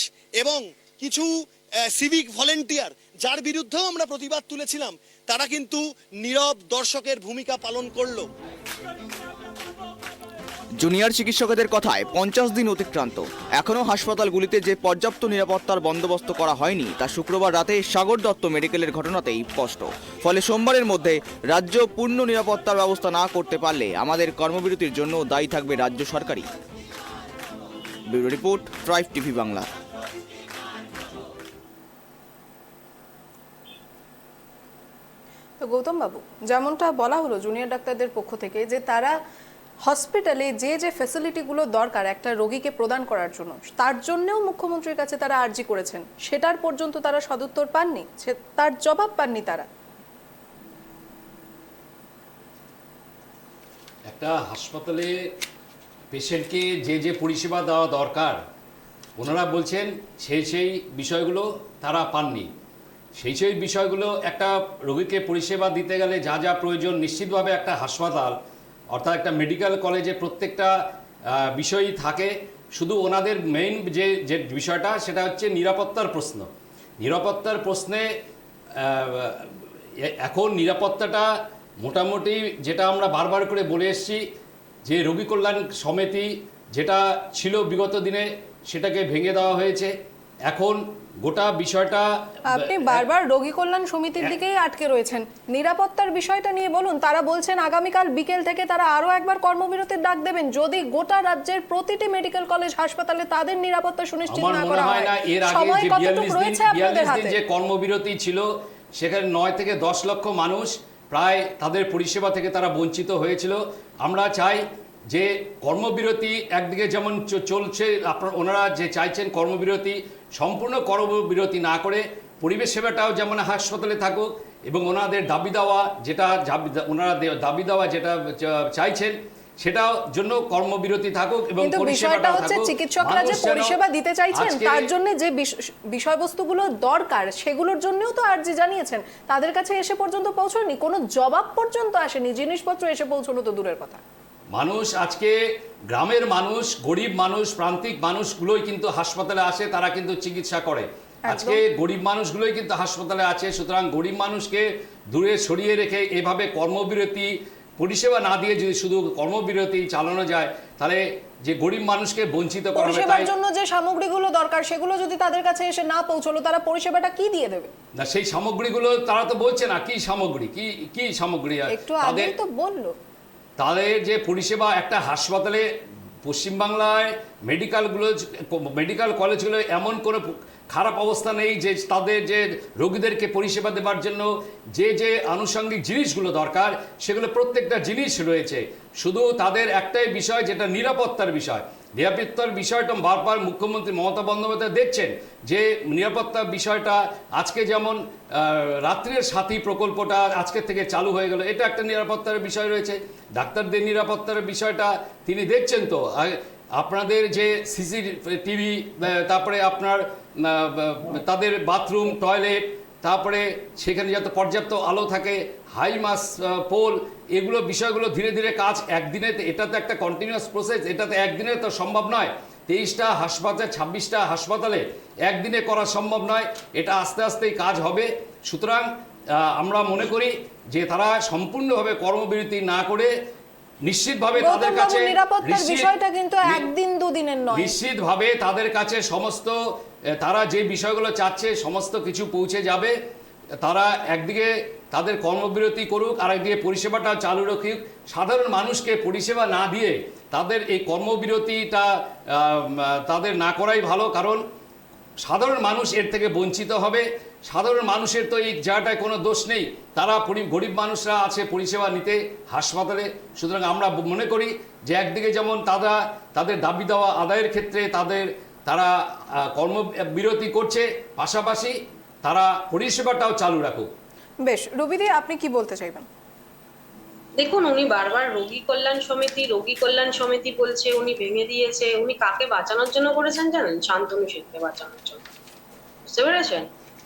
এবং কিছু সিভিক ভলেন্টিয়ার, যার বিরুদ্ধেও আমরা প্রতিবাদ তুলেছিলাম, তারা কিন্তু নীরব দর্শকের ভূমিকা পালন করলো। জুনিয়র চিকিৎসকদের কথায় 50 দিন অতিক্রান্ত, এখনও হাসপাতালগুলিতে যে পর্যাপ্ত নিরাপত্তার বন্দোবস্ত করা হয়নি তা শুক্রবার রাতে সাগর দত্ত মেডিকেলের ঘটনাতেই স্পষ্ট। ফলে সোমবারের মধ্যে রাজ্য পূর্ণ নিরাপত্তার ব্যবস্থা না করতে পারলে আমাদের কর্মবিরতির জন্য দায়ী থাকবে রাজ্য সরকারই। Bureau report, tribe TV Bangla. তো গৌতম বাবু, যেমনটা বলা হলো জুনিয়র ডাক্তারদের পক্ষ থেকে যে তারা হসপিটালে যে যে ফ্যাসিলিটিগুলো দরকার একটা রোগীকে প্রদান করার জন্য, তার জন্যও মুখ্যমন্ত্রীর কাছে তারা আর্জি করেছেন, সেটার পর্যন্ত তারা সদুত্তর পাননি, তার জবাব পাননি তারা। একটা হাসপাতালে পেশেন্টকে যে যে পরিষেবা দেওয়া দরকার ওনারা বলছেন সেই বিষয়গুলো তারা পাননি। সেই বিষয়গুলো একটা রোগীকে পরিষেবা দিতে গেলে যা যা প্রয়োজন, নিশ্চিতভাবে একটা হাসপাতাল অর্থাৎ একটা মেডিকেল কলেজে প্রত্যেকটা বিষয়ই থাকে। শুধু ওনাদের মেইন যে বিষয়টা সেটা হচ্ছে নিরাপত্তার প্রশ্ন। নিরাপত্তার প্রশ্নে এখন নিরাপত্তাটা মোটামুটি যেটা আমরা বারবার করে বলে এসেছি যে রোগী কল্যাণ সমিতি যেটা ছিল বিগত দিনে সেটাকে ভেঙে দেওয়া হয়েছে। এখন গোটা বিষয়টা আপনি বারবার রোগী কল্যাণ সমিতির দিকেই আটকে রয়েছেন, নিরাপত্তার বিষয়টা নিয়ে বলুন। তারা বলছেন আগামীকাল বিকেল থেকে তারা আরো একবার কর্মবিরতির ডাক দেবেন যদি গোটা রাজ্যের প্রতিটি মেডিকেল কলেজ হাসপাতালে তাদের নিরাপত্তা সুনিশ্চিত আমার না মনে করা হয় হয়। না এর আগে সময় যে কতটুকু রয়েছে আপনাদের 42 দিন হাতে? যে কর্মবিরতি ছিল সেখানে 9 থেকে 10 লক্ষ মানুষ প্রায় তাদের পরিষেবা থেকে তারা বঞ্চিত হয়েছিল। আমরা চাই যে কর্মবিরতি একদিকে যেমন চলছে, ওনারা যে চাইছেন কর্মবিরতি, সম্পূর্ণ কর্মবিরতি না করে পরিবেশ সেবাটাও যেমন হাসপাতালে থাকুক এবং ওনাদের দাবি দেওয়া যেটা চাইছেন সেটার জন্য কর্মবিরতি থাকুক এবং কিন্তু বিষয়টা হচ্ছে চিকিৎসকরা যে পরিষেবা দিতে চাইছেন তার জন্য যে বিষয়বস্তুগুলো দরকার সেগুলোর জন্যও তো আর্জি জানিয়েছেন, তাদের কাছে এসে পর্যন্ত পৌঁছয়নি, কোনো জবাব পর্যন্ত আসেনি, জিনিসপত্র এসে পৌঁছানো তো দূরের কথা। মানুষ আজকে গ্রামের মানুষ, গরিব মানুষ, প্রান্তিক মানুষগুলোই কিন্তু হাসপাতালে আসে, তারা কিন্তু চিকিৎসা করে। আজকে গরিব মানুষগুলোই কিন্তু হাসপাতালে আছে। সুতরাং গরিব মানুষকে দূরে সরিয়ে রেখে এভাবে কর্মবিরতি পরিষেবা না দিয়ে যদি শুধু কর্মবিরতি চালানো যায় তাহলে যে গরিব মানুষকে বঞ্চিত করা হবে। পরিষেবার জন্য যে সামগ্রীগুলো দরকার সেগুলো যদি তাদের কাছে এসে না পৌঁছলো তারা পরিষেবাটা কি দিয়ে দেবে? না, সেই সামগ্রীগুলো তারা তো বলছে না কি সামগ্রী, কি সামগ্রী একটু আগে তো বললো। তাদের যে পরিষেবা একটা হাসপাতালে পশ্চিমবাংলায় মেডিকেল কলেজগুলো এমন কোনো খারাপ অবস্থা নেই যে তাদের যে রোগীদেরকে পরিষেবা দেওয়ার জন্য যে আনুষঙ্গিক জিনিসগুলো দরকার সেগুলো প্রত্যেকটা জিনিস রয়েছে। শুধু তাদের একটাই বিষয় যেটা নিরাপত্তার বিষয়। নিরাপত্তার বিষয়টা বারবার মুখ্যমন্ত্রী মমতা বন্দ্যোপাধ্যায় দেখছেন যে নিরাপত্তার বিষয়টা আজকে যেমন রাত্রির সাথী প্রকল্পটা আজকের থেকে চালু হয়ে গেল, এটা একটা নিরাপত্তার বিষয় রয়েছে। ডাক্তারদের নিরাপত্তার বিষয়টা তিনি দেখছেন তো। আপনাদের যে সিসিটিভি, তারপরে আপনার তাদের বাথরুম, টয়লেট, তারপরে সেখানে যাতে পর্যাপ্ত আলো থাকে, হাই মাস পোল, এগুলো বিষয়গুলো ধীরে ধীরে কাজ একদিনে, এটা তো একটা কন্টিনিউয়াস প্রসেস, এটাতে একদিনে তো সম্ভব নয়। 23টা হাসপাতাল 26টা হাসপাতালে একদিনে করা সম্ভব নয়, এটা আস্তে আস্তেই কাজ হবে। সুতরাং আমরা মনে করি যে তারা সম্পূর্ণভাবে কর্মবিরতি না করে নিশ্চিতভাবে তাদের কাছে নিরাপত্তার বিষয়টা কিন্তু একদিন দুদিনের নয়, নিশ্চিতভাবে তাদের কাছে সমস্ত তারা যে বিষয়গুলো চাচ্ছে সমস্ত কিছু পৌঁছে যাবে। তারা একদিকে তাদের কর্মবিরতি করুক, আর একদিকে পরিষেবাটা চালু রাখুক। সাধারণ মানুষকে পরিষেবা না দিয়ে তাদের এই কর্মবিরতিটা তাদের না করাই ভালো, কারণ সাধারণ মানুষ এর থেকে বঞ্চিত হবে। সাধারণ মানুষের তো এই জায়গাটায় কোনো দোষ নেই, তারা গরিব মানুষরা আছে পরিষেবা নিতে হাসপাতালে। সুতরাং আমরা মনে করি যে একদিকে যেমন তাদের দাবি দেওয়া আদায়ের ক্ষেত্রে তারা কর্মবিরতি করছে, পাশাপাশি তারা পরিষেবাটাও চালু রাখুক। বেশ, রবিদি আপনি কি বলতে চাইবেন? দেখুন, উনি বারবার রোগী কল্যাণ সমিতি বলছে, উনি ভেঙে দিয়েছে। উনি কাকে বাঁচানোর জন্য করেছেন জানেন? শান্তনু সেনকে বাঁচানোর জন্য। বুঝতে পেরেছেন?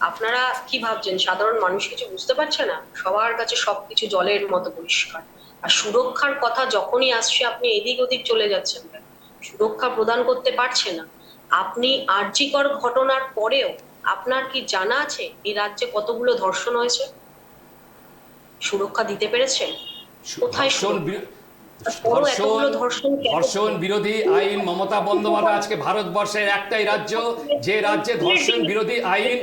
আপনারা কি ভাবছেন সাধারণ মানুষ কিছু বুঝতে পারছে না? সবার কাছে সবকিছু জলের মতো পরিষ্কার। আর সুরক্ষার কথা যখনই আসছে আপনি এদিক ওদিক চলে যাচ্ছেন, সুরক্ষা প্রদান করতে পারছে না। আপনি আরজিকর ঘটনার পরেও আপনার কি জানা আছে এই রাজ্যে কতগুলো ধর্ষণ হয়েছে? সুরক্ষা দিতে পেরেছেন? কোথায় ধর্ষণ বিরোধী আইন মমতা বন্দ্যোপাধ্যায় আজকে ভারতবর্ষের একটাই রাজ্য যে রাজ্যে ধর্ষণ বিরোধী আইন,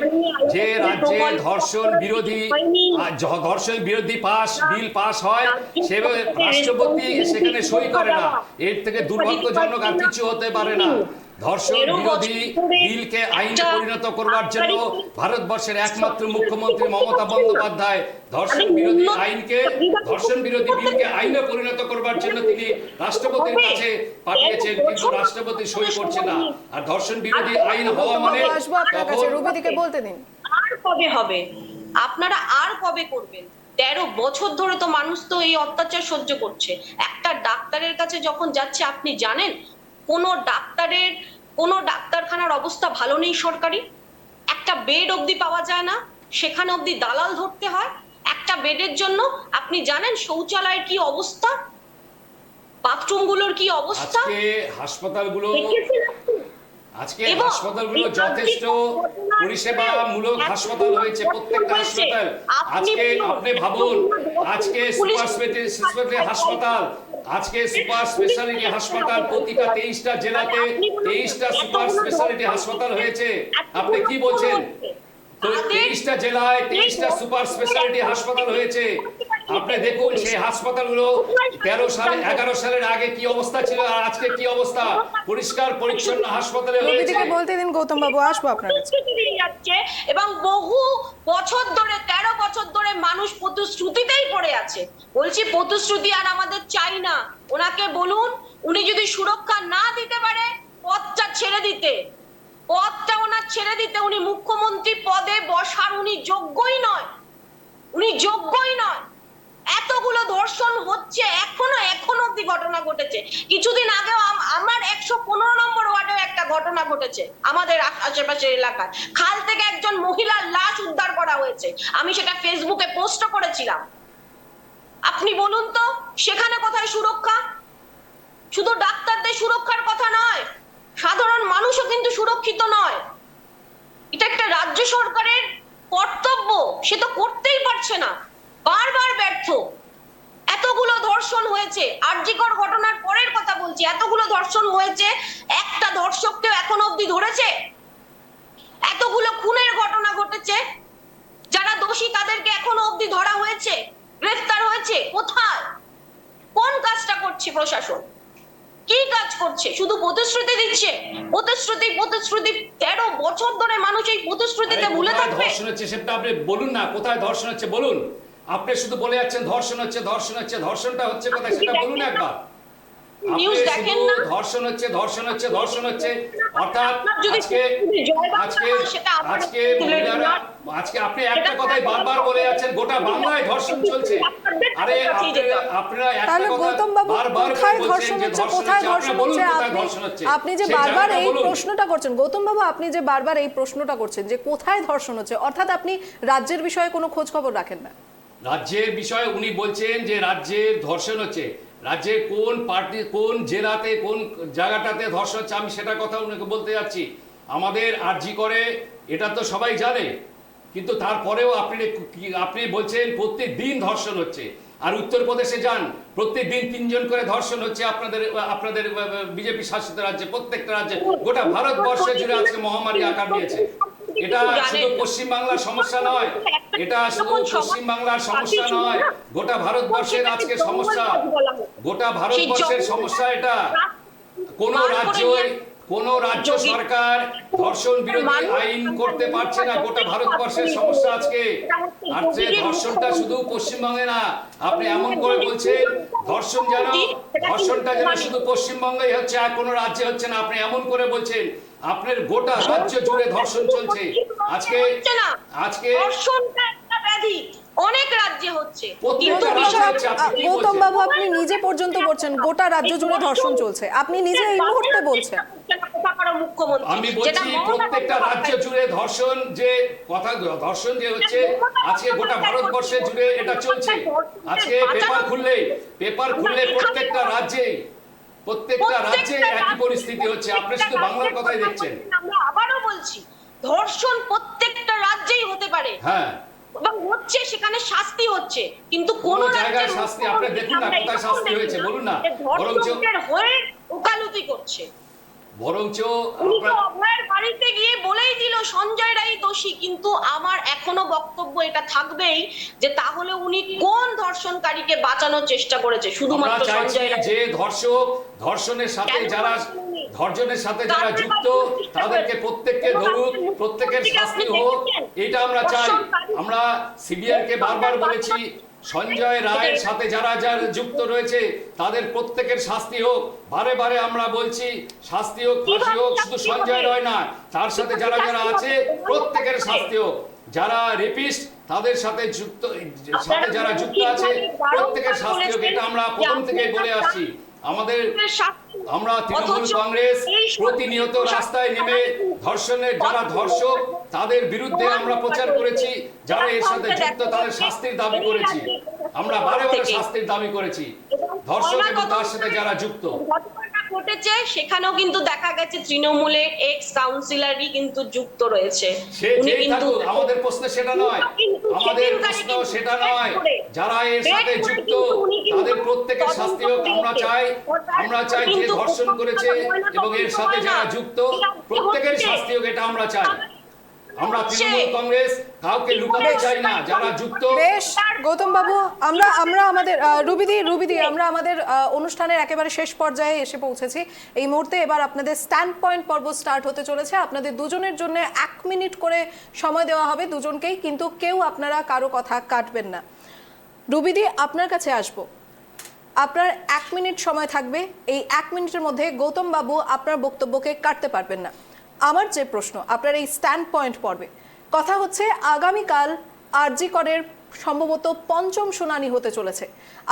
যে রাজ্যে ধর্ষণ বিরোধী বিল পাস হয় সেভাবে রাষ্ট্রপতি সেখানে সই করে না। এর থেকে দুর্ভাগ্যজনক আর কিছু হতে পারে না। ধর্ষণ 13 বিরোধী বছর ধরে বিলকে আইনে একটা পরিণত করবার জন্য সরকারি ভারতবর্ষের একমাত্র মুখ্যমন্ত্রী মমতা বন্দ্যোপাধ্যায় ধর্ষণ বিরোধী বিলকে আইনে পরিণত করবার জন্য তিনি রাষ্ট্রপতির কাছে পাঠিয়েছেন, কিন্তু রাষ্ট্রপতি সই করছে না। আর ধর্ষণ বিরোধী আইন হওয়া মানে গৌতম বাবু, আসবো আপনার কাছে, তখন রুবিদিকে বলতে দিন। আর কবে হবে? আপনারা আর কবে করবেন? 13 বছর ধরে তো মানুষ তো এই অত্যাচার সহ্য করছে। একটা ডাক্তারের কাছে যখন যাচ্ছে, আপনি জানেন কোনো ডাক্তারখানার অবস্থা ভালো নেই সরকারি, একটা বেড অবধি পাওয়া যায় না, সেখানে অবধি দালাল ধরতে হয় একটা বেডের জন্য। আপনি জানেন শৌচালয়ের কি অবস্থা, বাথরুমগুলোর কি অবস্থা? আজকে হাসপাতালগুলো যথেষ্ট পরিষেবামূলক হাসপাতাল হয়েছে, প্রত্যেকটা হাসপাতাল। আজকে আপনি ভাবুন, আজকে সুপার স্পেশালিটি হাসপাতাল, আজকে সুপার স্পেশালিটি হাসপাতাল প্রতিটা 23টা জেলাতে 23টা সুপার স্পেশালিটি হাসপাতাল হয়েছে। আপনি কি বলছেন? তো 23টা জেলায় 23টা সুপার স্পেশালিটি হাসপাতাল হয়েছে। আপনি দেখুন সেই হাসপাতালগুলো 11 সালের আগে কি অবস্থা ছিল আর আজকে কি অবস্থা। পরিষ্কার পরিচ্ছন্ন হাসপাতালে হয়েছে। রুবিদিকে বলতে দিন, গৌতম বাবু আসবো আপনার কাছে। যাচ্ছে এবং বহু বছর ধরে 13 বছর ধরে মানুষ প্রতিশ্রুতিতেই পড়ে আছে। বলছি প্রতিশ্রুতি আর আমাদের চাই না। ওনাকে বলুন, উনি যদি সুরক্ষা না দিতে পারে পদটা ছেড়ে দিতে, পদটা ওনার ছেড়ে দিতে। উনি মুখ্যমন্ত্রী পদে বসার উনি যোগ্যই নয়, উনি যোগ্যই নয়। এতগুলো ধর্ষণ হচ্ছে, এখনো অব্দি ঘটনা ঘটেছে। কিছুদিন আগে আমার 115 নম্বর ওয়ার্ডেও একটা ঘটনা ঘটেছে আমাদের আশেপাশের এলাকায়। খাল থেকে একজন মহিলার লাশ উদ্ধার করা হয়েছে, আমি সেটা ফেসবুকে পোস্ট করেছিলাম। আপনি বলুন তো সেখানে কোথায় সুরক্ষা? শুধু ডাক্তারদের সুরক্ষার কথা নয়, সাধারণ মানুষও কিন্তু সুরক্ষিত নয়। এটা একটা রাজ্য সরকারের কর্তব্য, সে তো করতেই পারছে না, বারবার ব্যর্থ। এতগুলো ধর্ষণ হয়েছে, আরজিকর ঘটনার পরের কথা বলছি, এতগুলো ধর্ষণ হয়েছে, একটা ধর্ষককেও এখনো অবধি ধরেছে? এতগুলো খুনের ঘটনা ঘটেছে, যারা দোষী তাদেরকে এখনো অবধি ধরা হয়েছে, গ্রেফতার হয়েছে? কোথায়? কোন কাজটা করছে প্রশাসন? কি কাজ করছে? শুধু প্রতিশ্রুতি দিচ্ছে, প্রতিশ্রুতি। 13 বছর ধরে মানুষ এই প্রতিশ্রুতিতে ভুলে থাকবে। ধর্ষণ হচ্ছে সেটা আপনি বলুন না, কোথায় ধর্ষণ হচ্ছে বলুন। আপনি শুধু বলে যাচ্ছেন ধর্ষণ হচ্ছে, ধর্ষণটা হচ্ছে কোথায় সেটা বলুন একবার। নিউজ দেখেন না? ধর্ষণ হচ্ছে। অর্থাৎ আজকে আপনি একটা কথাই বারবার বলে যাচ্ছেন গোটা বাংলায় ধর্ষণ চলছে। আরে আপনারা একটা কথা গৌতম বাবু, বারবার কোথায় বলছেন যে কোথায় ধর্ষণ ধর্ষণ ধর্ষণ হচ্ছে। আপনি যে বারবার এই প্রশ্নটা করছেন, গৌতম বাবু আপনি যে বারবার এই প্রশ্নটা করছেন যে কোথায় ধর্ষণ হচ্ছে, অর্থাৎ আপনি রাজ্যের বিষয়ে কোনো খোঁজ খবর রাখেন না। রাজ্যের বিষয়ে উনি বলছেন যে রাজ্যের ধর্ষণ হচ্ছে, রাজ্যের কোন পার্টি, কোন জেলাতে, কোন জায়গাটাতে ধর্ষণ হচ্ছে আমি সেটার কথা উনাকে বলতে যাচ্ছি। আমাদের আরজি করে এটা তো সবাই জানে, কিন্তু তারপরেও আপনি বলছেন প্রত্যেক দিন ধর্ষণ হচ্ছে। আর উত্তরপ্রদেশে যান, প্রত্যেক দিন 3 জন করে ধর্ষণ হচ্ছে আপনাদের বিজেপি শাসিত রাজ্যে, প্রত্যেকটা রাজ্যে। গোটা ভারতবর্ষে জুড়ে আজকে মহামারী আকার নিয়েছে। এটা শুধু পশ্চিমবাংলার সমস্যা নয়, এটা শুধু পশ্চিমবাংলার সমস্যা নয়, গোটা ভারতবর্ষের আজকে সমস্যা, গোটা ভারতবর্ষের সমস্যা এটা। কোন রাজ্য সরকার ধর্ষণ বিরোধী আইন করতে পারছে না, গোটা ভারতবর্ষের সমস্যা আজকে। আর যে ধর্ষণটা শুধু পশ্চিমবঙ্গে না, আপনি এমন করে বলছেন ধর্ষণটা যেন শুধু পশ্চিমবঙ্গেই হচ্ছে আর কোনো রাজ্যে হচ্ছে না, আপনি এমন করে বলছেন। আপনার গোটা রাজ্য জুড়ে ধর্ষণ চলছে আজকে ধর্ষণটা একটা ব্যাধি, অনেক রাজ্যে হচ্ছে। গৌতম বাবু আপনি নিজে পর্যন্ত বলছেন গোটা রাজ্য জুড়ে ধর্ষণ চলছে, আপনি নিজে এই মুহূর্তে বলছেন। আমি বলছি প্রত্যেকটা রাজ্য জুড়ে ধর্ষণ যে হচ্ছে আজকে গোটা ভারতবর্ষে জুড়ে এটা চলছে। আজকে পেপার খুললে প্রত্যেকটা রাজ্যে একই পরিস্থিতি হচ্ছে। আপনি শুধু বাংলার কথাই দেখছেন। আমরা আবারও বলছি, ধর্ষণ প্রত্যেকটা রাজ্যেই হতে পারে, হ্যাঁ, এবং হচ্ছে, সেখানে শাস্তি হচ্ছে, কিন্তু কোন জায়গায় শাস্তি আপনি দেখুন না, কোথায় শাস্তি হয়েছে বলুন না। বরঞ্চ হয়ে ওকালতি করছে। বরঞ্চ আপনার বাড়িতে গিয়ে বলেই দিল সঞ্জয় রায় দোষী, কিন্তু আমার এখনো বক্তব্য এটা থাকবেই যে তাহলে উনি কোন ধর্ষণকারীকে বাঁচানোর চেষ্টা করেছে? শুধুমাত্র সঞ্জয় রায়। যে ধর্ষণের সাথে যারা ধর্ষণের সাথে যারা যুক্ত তাদেরকে প্রত্যেককে ধরুক, প্রত্যেকের শাস্তি হোক, এটা আমরা চাই। আমরা সিবিআইকে বারবার বলেছি সঞ্জয় রায়ের সাথে যারা যারা যুক্ত রয়েছে তাদের প্রত্যেকের শাস্তি হোক। বারে বারে আমরা বলছি শাস্তি হোক, ফাঁসি হোক, শুধু সঞ্জয় রায় না, তার সাথে যারা যারা আছে প্রত্যেকের শাস্তি হোক। যারা রেপিস্ট তাদের সাথে যুক্ত, যারা যুক্ত আছে প্রত্যেকের শাস্তি হোক, এটা আমরা প্রথম থেকে বলে আসছি। আমরা তৃণমূল কংগ্রেস প্রতিনিয়ত রাস্তায় নেমে ধর্ষণের যারা ধর্ষক তাদের বিরুদ্ধে আমরা প্রচার করেছি, যারা এর সাথে যুক্ত তাদের শাস্তির দাবি করেছি। আমরা বারে বারে শাস্তির দাবি করেছি ধর্ষক এবং তার সাথে যারা যুক্ত। ঘটেছে সেখানেও কিন্তু দেখা গেছে তৃণমূলের এক্স কাউন্সিলরই কিন্তু যুক্ত রয়েছে। উনি কিন্তু আমাদের প্রশ্ন সেটা নয়, আমাদের প্রশ্ন সেটা নয়, যারা এর সাথে যুক্ত তাদের প্রত্যেকের শাস্তি হোক। আমরা চাই যে ধর্ষণ করেছে এবং এর সাথে যারা যুক্ত প্রত্যেকের শাস্তি হোক, এটা আমরা চাই। আমরা তৃণমূল কংগ্রেস কাউকে লুকাতে চাই না, যারা যুক্ত। বেশ গৌতম বাবু, আমরা আমাদের রুবিদি আমরা আমাদের অনুষ্ঠানের একেবারে শেষ পর্যায়ে এসে পৌঁছেছি এই মুহূর্তে। এবার আপনাদের স্ট্যান্ড পয়েন্ট পর্ব স্টার্ট হতে চলেছে। আপনাদের দুজনের জন্য 1 মিনিট করে সময় দেওয়া হবে দুজনকেই, কিন্তু কেউ আপনারা কারো কথা কাটবেন না। রুবিদি, আপনার কাছে আসবো। আপনার 1 মিনিট সময় থাকবে। এই 1 মিনিটের মধ্যে গৌতম বাবু আপনার বক্তব্যকে কাটতে পারবেন না। আমার যে প্রশ্ন আপনার এই স্ট্যান্ড পয়েন্ট পর্বে কথা হচ্ছে, আগামীকাল আরজি করের সম্ভবত 5ম শুনানি হতে চলেছে।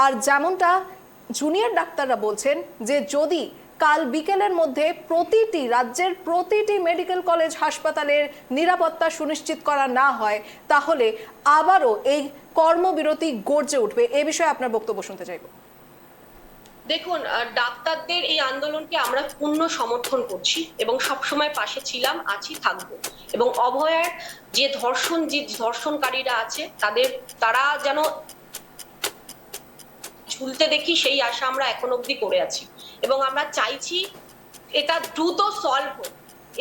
আর যেমনটা জুনিয়র ডাক্তাররা বলছেন যে যদি কাল বিকেলের মধ্যে রাজ্যের প্রতিটি মেডিকেল কলেজ হাসপাতালের নিরাপত্তা সুনিশ্চিত করা না হয় তাহলে আবারও এই কর্মবিরতি গর্জে উঠবে। এ বিষয়ে আপনার বক্তব্য শুনতে চাইব। দেখুন, ডাক্তারদের এই আন্দোলনকে আমরা পূর্ণ সমর্থন করছি এবং সবসময় পাশে ছিলাম, আছি, থাকবো। এবং অভয়ার যে ধর্ষণকারীরা আছে তারা যেন ঝুলতে দেখি সেই আশা আমরা এখন অবধি করে আছি এবং আমরা চাইছি এটা দ্রুত সলভ হোক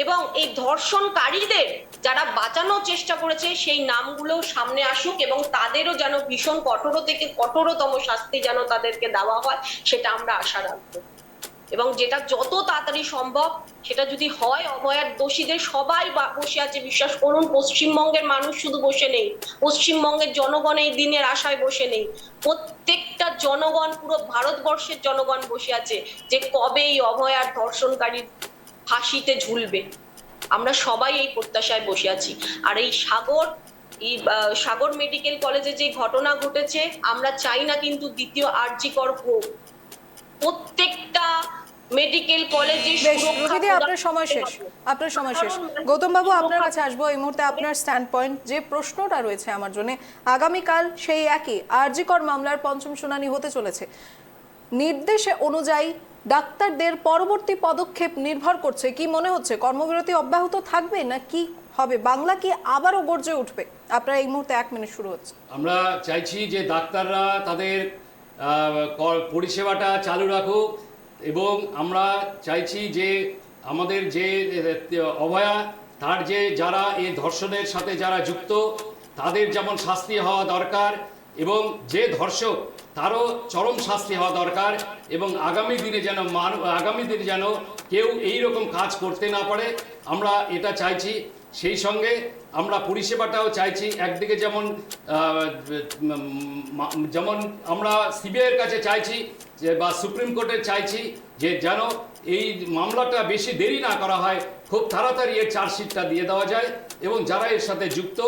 এবং এই ধর্ষণকারীদের যারা বাঁচানোর চেষ্টা করেছে সেই নামগুলো সামনে আসুক এবং তাদেরও যেন ভীষণ কঠোর থেকে কঠোরতম শাস্তি যেন তাদেরকে দেওয়া হয়, সেটা আমরা আশা রাখবো। এবং যেটা যত তাড়াতাড়ি সম্ভব সেটা যদি হয়, অভয়ার দোষীদের সবাই বসে আছে, বিশ্বাস করুন। পশ্চিমবঙ্গের মানুষ শুধু বসে নেই, পশ্চিমবঙ্গের জনগণ এই দিনের আশায় বসে নেই, প্রত্যেকটা জনগণ, পুরো ভারতবর্ষের জনগণ বসে আছে যে কবে এই অভয়ার ধর্ষণকারী ফাঁসিতে ঝুলবে। আমরা সবাই এই প্রত্যাশায় বসে আছি। আর এই সাগর মেডিকেল কলেজে যে ঘটনা ঘটেছে, আমরা চাই না কিন্তু দ্বিতীয় আরজি কর হোক। প্রত্যেকটা মেডিকেল কলেজে আপনার সময় শেষ। গৌতম বাবু, আপনার কাছে আসবো এই মুহূর্তে। আপনার স্ট্যান্ড পয়েন্ট, যে প্রশ্নটা রয়েছে আমার জন্য, আগামীকাল সেই একই আরজি কর মামলার 5ম শুনানি হতে চলেছে। নির্দেশে অনুযায়ী ডাক্তারদের পরবর্তী পদক্ষেপ নির্ভর করছে। কি মনে হচ্ছে, কর্মবিরতি অব্যাহত থাকবে না কি হবে? বাংলা কি আবারও গর্জে উঠবে? আপনার এই মুহূর্তে 1 মিনিট শুরু হচ্ছে। আমরা চাইছি যে ডাক্তাররা তাদের পরিষেবাটা চালু রাখুক এবং আমরা চাইছি যে আমাদের যে অভয়া তার যে যারা এই ধর্ষণের সাথে যারা যুক্ত তাদের যেমন শাস্তি হওয়া দরকার এবং যে ধর্ষক তারও চরম শাস্তি হওয়া দরকার এবং আগামী দিনে যেন কেউ এই রকম কাজ করতে না পারে, আমরা এটা চাইছি। সেই সঙ্গে আমরা পরিষেবাটাও চাইছি। একদিকে যেমন আমরা সিবিআইয়ের কাছে চাইছি যে বা সুপ্রিম কোর্টের চাইছি যে যেন এই মামলাটা বেশি দেরি না করা হয়, খুব তাড়াতাড়ি এর চার্জশিটটা দিয়ে দেওয়া যায় এবং যারা এর সাথে যুক্ত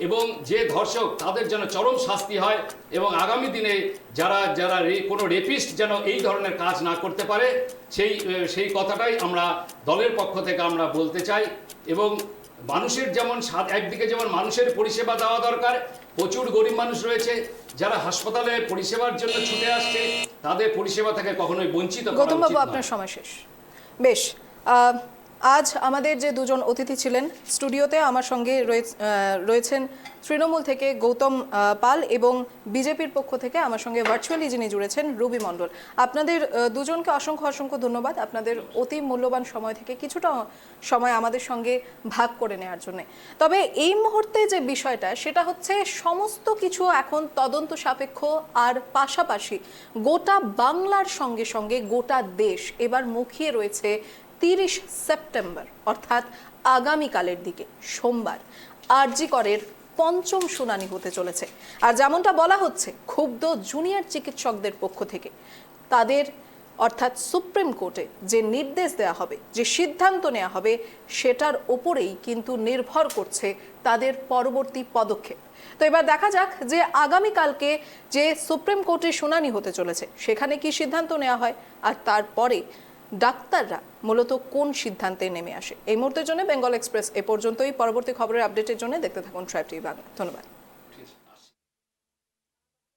এবং যে ধর্ষক তাদের যেন চরম শাস্তি হয় এবং আগামী দিনে যারা কোনো রেপিস্ট যেন এই ধরনের কাজ না করতে পারে, সেই কথাটাই আমরা দলের পক্ষ থেকে আমরা বলতে চাই। এবং মানুষের একদিকে যেমন মানুষের পরিষেবা দেওয়া দরকার, প্রচুর গরিব মানুষ রয়েছে যারা হাসপাতালে পরিষেবার জন্য ছুটে আসছে, তাদের পরিষেবা থেকে কখনোই বঞ্চিত করা উচিত নয়। গৌতম বাবু, আপনার সময় শেষ। বেশ, আজ আমাদের যে দুজন অতিথি ছিলেন স্টুডিওতে, আমার সঙ্গে রয়েছেন তৃণমূল থেকে গৌতম পাল এবং বিজেপির পক্ষ থেকে আমার সঙ্গে ভার্চুয়ালি যিনি জুড়েছেন রুবি মণ্ডল। আপনাদের দুজনকে অসংখ্য ধন্যবাদ আপনাদের অতি মূল্যবান সময় থেকে কিছুটা সময় আমাদের সঙ্গে ভাগ করে নেওয়ার জন্য। তবে এই মুহূর্তে যে বিষয়টা সেটা হচ্ছে সমস্ত কিছু এখন তদন্ত সাপেক্ষ, আর পাশাপাশি গোটা বাংলার সঙ্গে সঙ্গে গোটা দেশ এবার মুখিয়ে রয়েছে 30 সেপ্টেম্বর অর্থাৎ আগামীকালের দিকে সোমবার আরজি করের পঞ্চম শুনানি হতে চলেছে। আর যেমনটা বলা হচ্ছে, ক্ষুব্ধ জুনিয়র চিকিৎসকদের পক্ষ থেকে তাদের অর্থাৎ সুপ্রিম কোর্টে যে নির্দেশ দেওয়া হবে, যে সিদ্ধান্ত নেওয়া হবে, সেটার ওপরেই কিন্তু নির্ভর করছে তাদের পরবর্তী পদক্ষেপ। তো এবার দেখা যাক যে আগামীকালকে যে সুপ্রিম কোর্টে শুনানি হতে চলেছে সেখানে কি সিদ্ধান্ত নেওয়া হয়, আর তারপরে ডাক্তাররা মূলত কোন সিদ্ধান্তে নেমে আসে। এই মুহূর্তের জন্য বেঙ্গল এক্সপ্রেস এ পর্যন্তই। পরবর্তী খবরের আপডেটের জন্য দেখতে থাকুন ট্রাইব টিভি বাংলা। ধন্যবাদ।